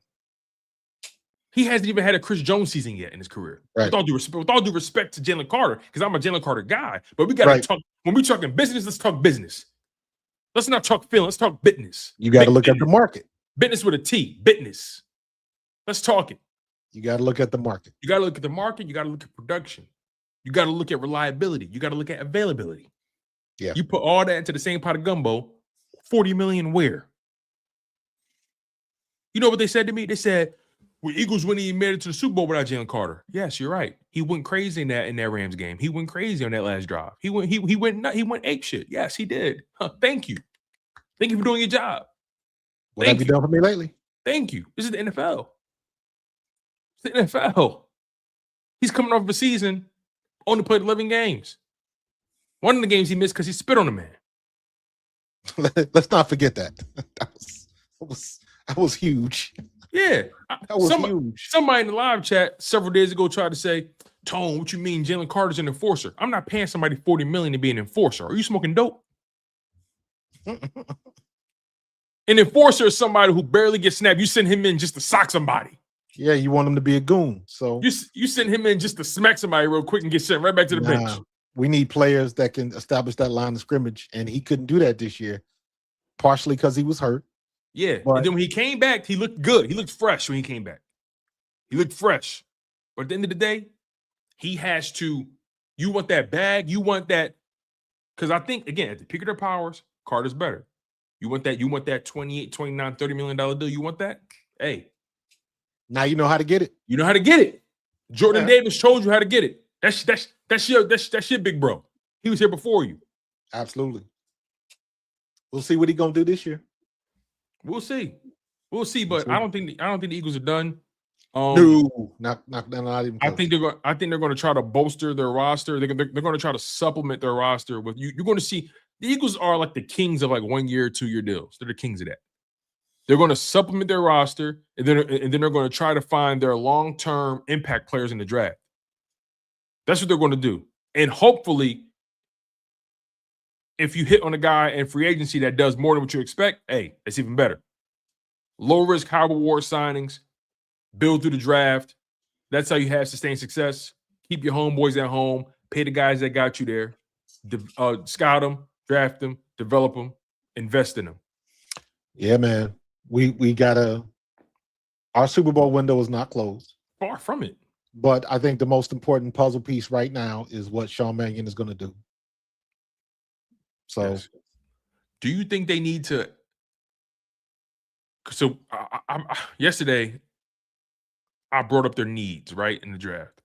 Speaker 3: He hasn't even had a Chris Jones season yet in his career.
Speaker 2: Right.
Speaker 3: With all due respect to Jalen Carter, because I'm a Jalen Carter guy. But we got to talk. When we're talking business, let's talk business. Let's not talk feeling. Let's talk business.
Speaker 2: You got to look at the market.
Speaker 3: Business with a T. Business. Let's talk it.
Speaker 2: You got to look at the market.
Speaker 3: You got to look at the market. You got to look at production. You got to look at reliability. You got to look at availability.
Speaker 2: Yeah.
Speaker 3: You put all that into the same pot of gumbo. 40 million where? You know what they said to me? They said, well, Eagles wouldn't even made it to the Super Bowl without Jalen Carter. Yes, you're right. He went crazy in that Rams game. He went crazy on that last drive. He went ape shit. Yes, he did. Thank you. Thank you for doing your job.
Speaker 2: What have you done for me lately?
Speaker 3: Thank you. This is the NFL. It's the NFL. He's coming off a season, only played 11 games. One of the games he missed because he spit on a man.
Speaker 2: Let's not forget that. That was huge.
Speaker 3: Yeah.
Speaker 2: That was huge.
Speaker 3: Somebody in the live chat several days ago tried to say, Tone, what you mean Jalen Carter's an enforcer? I'm not paying somebody $40 million to be an enforcer. Are you smoking dope? An enforcer is somebody who barely gets snapped. You send him in just to sock somebody.
Speaker 2: Yeah, you want him to be a goon. So
Speaker 3: you send him in just to smack somebody real quick and get sent right back to the bench.
Speaker 2: We need players that can establish that line of scrimmage, and he couldn't do that this year, partially because he was hurt.
Speaker 3: Yeah, and then when he came back, he looked good. He looked fresh when he came back. He looked fresh. But at the end of the day, he has to, you want that bag, you want that, because I think, again, at the peak of their powers, Carter's better. You want that 28, 29, $30 million deal. You want that? Hey.
Speaker 2: Now you know how to get it.
Speaker 3: You know how to get it. Jordan Davis told you how to get it. That's your big bro. He was here before you.
Speaker 2: Absolutely. We'll see what he's gonna do this year.
Speaker 3: We'll see. But I don't think the Eagles are done.
Speaker 2: No, not even close.
Speaker 3: I think they're going to try to bolster their roster. They're going to try to supplement their roster with you. You're going to see the Eagles are like the kings of like 1 year, 2 year deals. They're the kings of that. They're going to supplement their roster, and then they're going to try to find their long-term impact players in the draft. That's what they're going to do. And hopefully, if you hit on a guy in free agency that does more than what you expect, hey, that's even better. Low-risk, high-reward signings, build through the draft. That's how you have sustained success. Keep your homeboys at home. Pay the guys that got you there. Scout them, draft them, develop them, invest in them.
Speaker 2: Yeah, man. We gotta. Our Super Bowl window is not closed.
Speaker 3: Far from it.
Speaker 2: But I think the most important puzzle piece right now is what Sean Mannion is going to do. So,
Speaker 3: yes. Do you think they need to? So, yesterday, I brought up their needs right in the draft.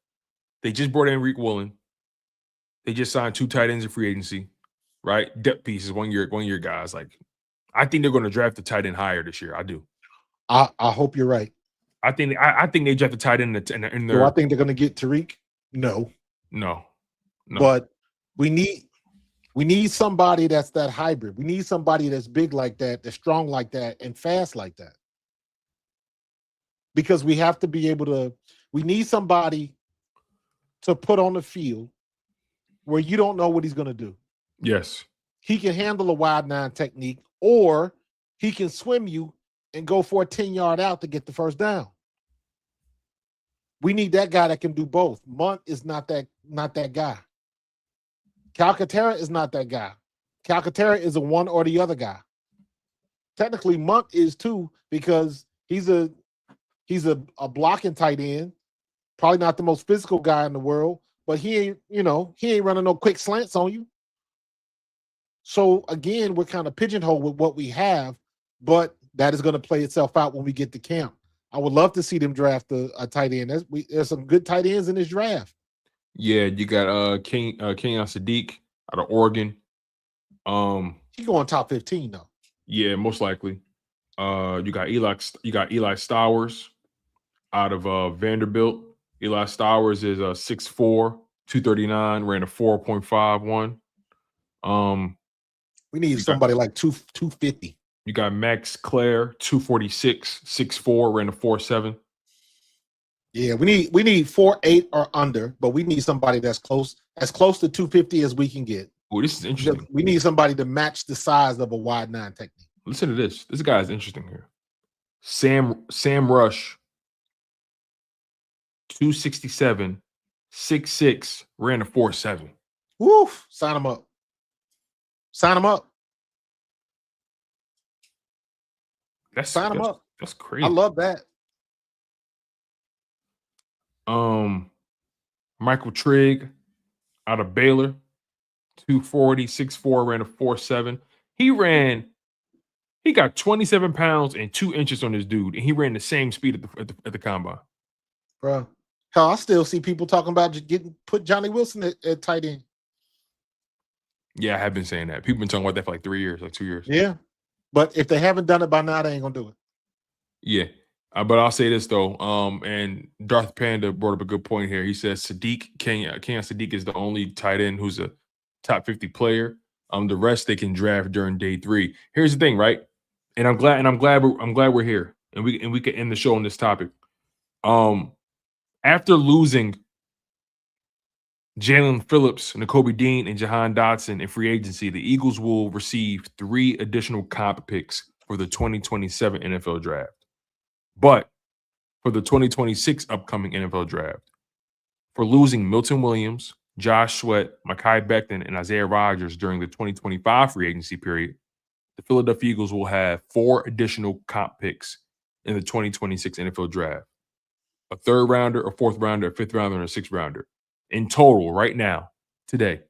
Speaker 3: They just brought in Riq Woolen. They just signed 2 tight ends in free agency, right? Depth pieces, 1 year guys. Like, I think they're going to draft the tight end higher this year. I do.
Speaker 2: I hope you're right.
Speaker 3: I think they draft the tight end in their.
Speaker 2: Do I think they're going to get Tyreek? No. But we need somebody that's that hybrid. We need somebody that's big like that, that's strong like that, and fast like that. Because we have to be able to. We need somebody to put on the field where you don't know what he's going to do.
Speaker 3: Yes.
Speaker 2: he can handle a wide 9 technique, or he can swim you and go for a 10-yard out to get the first down. We need that guy that can do both. Munt is not that guy. Calcaterra is not that guy. Calcaterra is a one or the other guy. Technically, Munt is too, because he's a blocking tight end. Probably not the most physical guy in the world, but he ain't running no quick slants on you. So again, we're kind of pigeonholed with what we have, but that is going to play itself out when we get to camp. I would love to see them draft a tight end. There's some good tight ends in this draft.
Speaker 3: Yeah, you got Quinyon Sadiq out of Oregon.
Speaker 2: He going top 15 though.
Speaker 3: Yeah, most likely. You got Eli Stowers out of Vanderbilt. Eli Stowers is 6'4", 239, ran a 4.51.
Speaker 2: We need somebody like 250.
Speaker 3: You got Max Clare, 246, 6'4", ran a 4.7.
Speaker 2: Yeah, we need 4.8 or under, but we need somebody that's close to 250 as we can get.
Speaker 3: Oh, this is interesting.
Speaker 2: We need somebody to match the size of a wide 9 technique.
Speaker 3: Listen to this. This guy is interesting here. Sam Rush, 267, 6'6", ran a 4.7.
Speaker 2: Woof! Sign him up. Sign him up. Sign him up.
Speaker 3: That's crazy.
Speaker 2: I love that.
Speaker 3: Michael Trigg out of Baylor, 240, 6'4", ran a 4.7. He got 27 pounds and 2 inches on this dude, and he ran the same speed at the combine.
Speaker 2: Bro, hell, I still see people talking about put Johnny Wilson at tight end.
Speaker 3: Yeah, I have been saying that. People been talking about that for like 3 years, like 2 years.
Speaker 2: Yeah. But if they haven't done it by now, they ain't gonna do it.
Speaker 3: Yeah. But I'll say this though. And Darth Panda brought up a good point here. He says Quinyon Sadiq is the only tight end who's a top 50 player. The rest they can draft during day 3. Here's the thing, right? And I'm glad we're here, and we can end the show on this topic. After losing Jalen Phillips, Nakobe Dean, and Jahan Dotson in free agency, the Eagles will receive 3 additional comp picks for the 2027 NFL draft. But for the 2026 upcoming NFL draft, for losing Milton Williams, Josh Sweat, Mekhi Becton, and Isaiah Rodgers during the 2025 free agency period, the Philadelphia Eagles will have 4 additional comp picks in the 2026 NFL draft. A 3rd rounder, a 4th rounder, a 5th rounder, and a 6th rounder. In total, right now, today,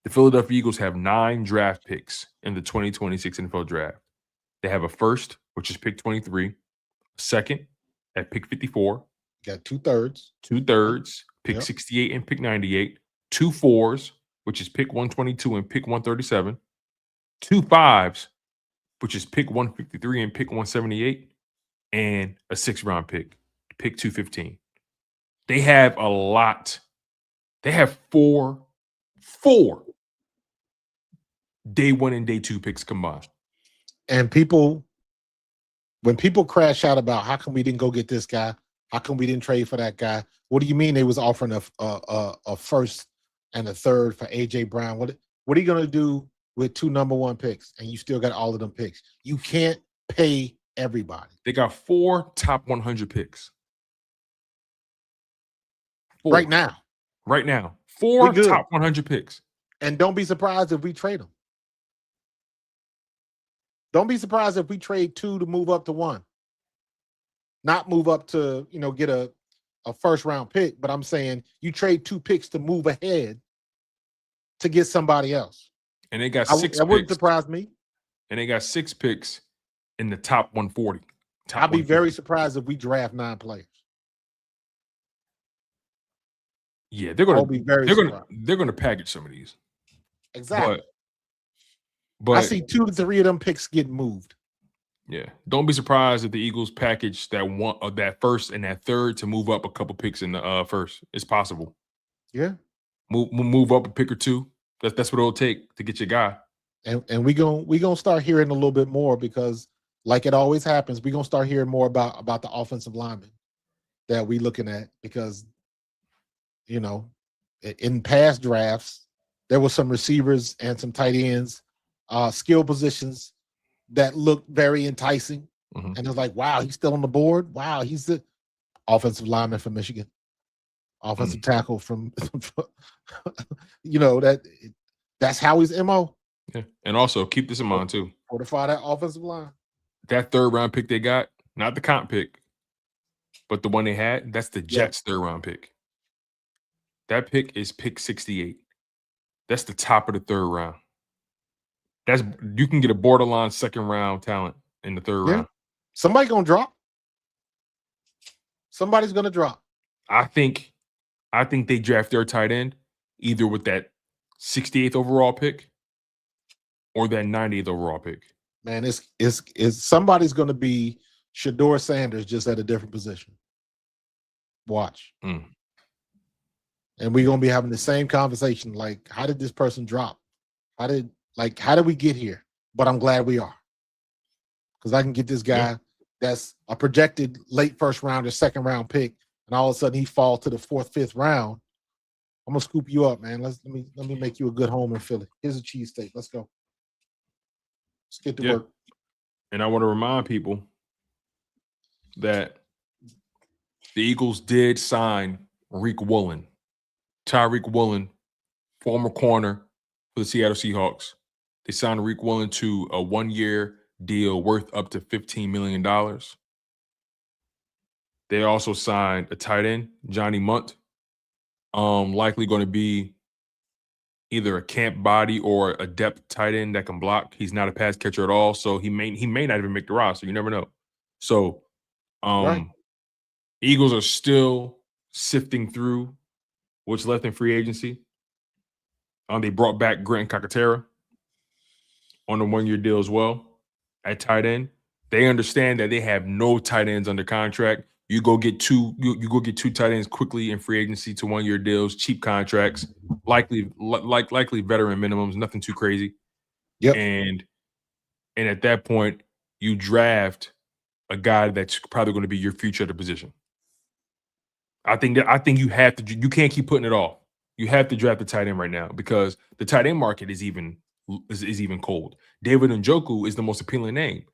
Speaker 3: the Philadelphia Eagles have 9 draft picks in the 2026 NFL draft. They have a 1st, which is pick 23, a 2nd at pick 54.
Speaker 2: Got 2/3.
Speaker 3: 2/3, pick 68 and pick 98. 2 4s, which is pick 122 and pick 137. 2 5s, which is pick 153 and pick 178. And a 6th-round pick 215. They have a lot. They have four day 1 and day 2 picks combined.
Speaker 2: And when people crash out about how come we didn't go get this guy, how come we didn't trade for that guy? What do you mean they was offering a 1st and a 3rd for AJ Brown? What are you gonna do with 2 number 1 picks and you still got all of them picks? You can't pay everybody.
Speaker 3: They got 4 top 100 picks. 4.
Speaker 2: Right now.
Speaker 3: 4 top 100 picks.
Speaker 2: And don't be surprised if we trade them. Don't be surprised if we trade 2 to move up to 1. Not move up to, get a 1st-round pick, but I'm saying you trade 2 picks to move ahead to get somebody else.
Speaker 3: And they got 6 picks.
Speaker 2: That wouldn't surprise me.
Speaker 3: And they got 6 picks in the top 140.
Speaker 2: I'll be very surprised if we draft 9 players.
Speaker 3: Yeah, they're gonna package some of these.
Speaker 2: Exactly.
Speaker 3: But
Speaker 2: I see 2 to 3 of them picks getting moved.
Speaker 3: Yeah, don't be surprised if the Eagles package that 1st and that 3rd to move up a couple picks in the 1st. It's possible.
Speaker 2: Yeah,
Speaker 3: move up a pick or 2. That's what it'll take to get your guy.
Speaker 2: And we gonna start hearing a little bit more, because like it always happens, we're gonna start hearing more about the offensive linemen that we looking at, because in past drafts there were some receivers and some tight ends, skill positions that looked very enticing. And it was like, wow, he's still on the board. Wow, he's the offensive lineman from Michigan, offensive tackle from, that's Howie's MO.
Speaker 3: Yeah. And also keep this in mind too.
Speaker 2: Fortify that offensive line.
Speaker 3: That 3rd round pick they got, not the comp pick, but the one they had, that's the Jets' 3rd round pick. That pick is pick 68. That's the top of the 3rd round. You can get a borderline 2nd round talent in the 3rd round.
Speaker 2: Somebody's gonna drop. Somebody's gonna drop.
Speaker 3: I think they draft their tight end either with that 68th overall pick or that 90th overall pick.
Speaker 2: Man, it's somebody's gonna be Shedeur Sanders just at a different position. Watch. And we're gonna be having the same conversation. Like, how did this person drop? How did we get here? But I'm glad we are. Because I can get this guy that's a projected late 1st round or 2nd round pick, and all of a sudden he falls to the 4th, 5th round. I'm gonna scoop you up, man. Let me make you a good home in Philly. Here's a cheesesteak. Let's go. Let's get to work.
Speaker 3: And I want to remind people that the Eagles did sign Riq Woolen, Tyreek Woolen, former corner for the Seattle Seahawks. They signed Riq Woolen to a 1-year deal worth up to $15 million. They also signed a tight end, Johnny Munt, likely going to be either a camp body or a depth tight end that can block. He's not a pass catcher at all, so he may not even make the roster. You never know. So, Eagles are still sifting through what's left in free agency. They brought back Grant Cacatera on a 1-year deal as well at tight end. They understand that they have no tight ends under contract. You go get two tight ends quickly in free agency to 1-year deals, cheap contracts, likely veteran minimums, nothing too crazy.
Speaker 2: Yep.
Speaker 3: And at that point, you draft a guy that's probably going to be your future at the position. I think you have to. You can't keep putting it off. You have to draft the tight end right now because the tight end market is even cold. David Njoku is the most appealing name.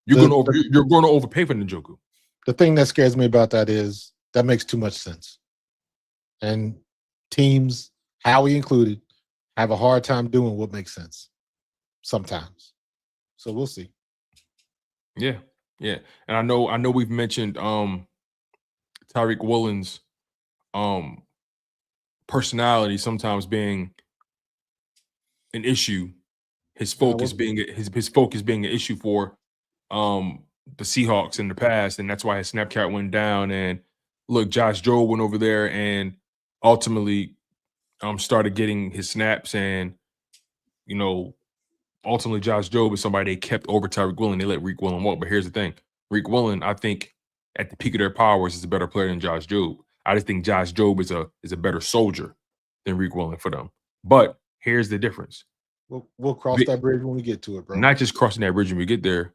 Speaker 3: You're going to overpay for Njoku.
Speaker 2: The thing that scares me about that is that makes too much sense. And teams, Howie included, have a hard time doing what makes sense sometimes. So we'll see.
Speaker 3: Yeah. And I know we've mentioned Tyreek Woolen's personality sometimes being an issue. His focus being an issue for the Seahawks in the past, and that's why his snap count went down. And look, Josh Jobe went over there and ultimately started getting his snaps, and ultimately Josh Jobe is somebody they kept over Tyreek Woolen. They let Riq Woolen walk. But here's the thing: Riq Woolen, I think, at the peak of their powers, is a better player than Josh Jobe. I just think Josh Jobe is a better soldier than Riq Woolen for them. But here's the difference:
Speaker 2: we'll cross that bridge when we get to it, bro.
Speaker 3: Not just crossing that bridge when we get there.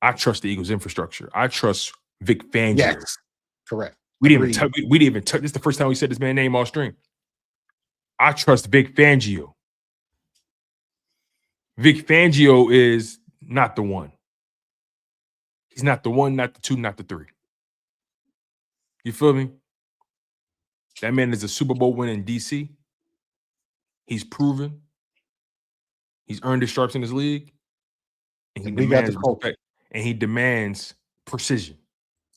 Speaker 3: I trust the Eagles' infrastructure. I trust Vic Fangio.
Speaker 2: Yes, correct.
Speaker 3: We didn't even touch. This is the first time we said this man's name off string. I trust Vic Fangio. Vic Fangio is not the one. He's not the one, not the two, not the three. You feel me? That man is a Super Bowl winner in DC. He's proven. He's earned his stripes in his league. And he demands respect. And he demands precision.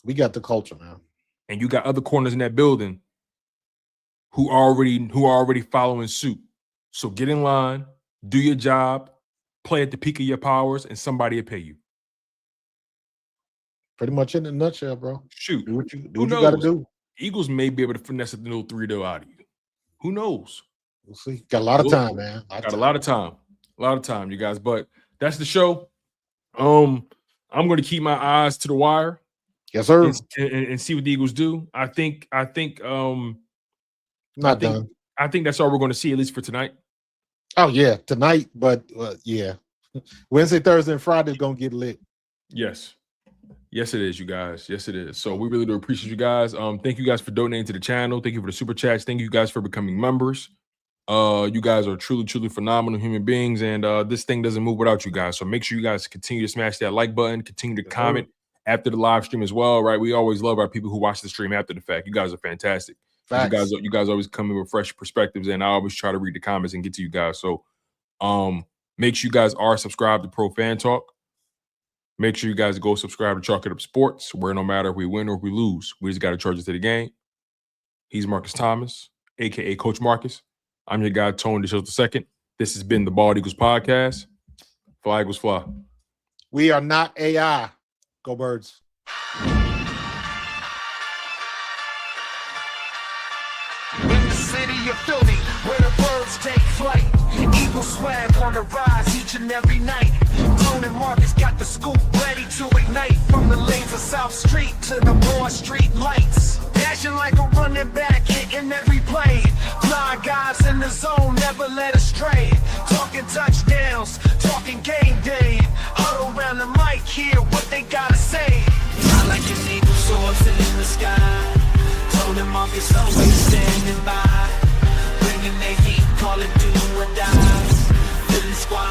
Speaker 2: We got the culture, man.
Speaker 3: And you got other corners in that building who are already following suit. So get in line, do your job, play at the peak of your powers, and somebody will pay you.
Speaker 2: Pretty much in a nutshell, bro.
Speaker 3: Shoot.
Speaker 2: Do what you got to do.
Speaker 3: Eagles may be able to finesse a little 3-0 out of you. Who knows?
Speaker 2: We'll see. Got a lot of time, man.
Speaker 3: A lot of time, you guys. But that's the show. I'm going to keep my eyes to the wire.
Speaker 2: Yes, sir.
Speaker 3: And see what the Eagles do. I think
Speaker 2: done.
Speaker 3: I think that's all we're going to see, at least for tonight.
Speaker 2: Oh, yeah, tonight. But, yeah. Wednesday, Thursday, and Friday is going to get lit.
Speaker 3: Yes. Yes, it is, you guys. Yes, it is. So we really do appreciate you guys. Thank you guys for donating to the channel. Thank you for the super chats. Thank you guys for becoming members. You guys are truly, truly phenomenal human beings, and this thing doesn't move without you guys. So make sure you guys continue to smash that like button, continue to comment after the live stream as well, right? We always love our people who watch the stream after the fact. You guys are fantastic. You guys always come in with fresh perspectives, and I always try to read the comments and get to you guys. So make sure you guys are subscribed to Pro Fan Talk. Make sure you guys go subscribe to Chalk It Up Sports, where no matter if we win or if we lose, we just got to charge it to the game. He's Markus Thomas, a.k.a. Coach Marcus. I'm your guy, Tone DeShields II. This has been the Bald Eagles Podcast. Fly Eagles fly.
Speaker 2: We are not AI. Go Birds.
Speaker 1: In the city of Philly, where the birds take flight, Eagle swag on the rise each and every night. Tone and Markus got the scoop ready to ignite, from the lanes of South Street to the Broad Street lights. Dashing like a running back, hitting every play. Blind guys in the zone, never led astray. Talking touchdowns, talking game day. Huddle around the mic, hear what they gotta say. I like an eagle soaring in the sky. Tone and Markus always standing by, bringing their heat, call it do or die. Philly squad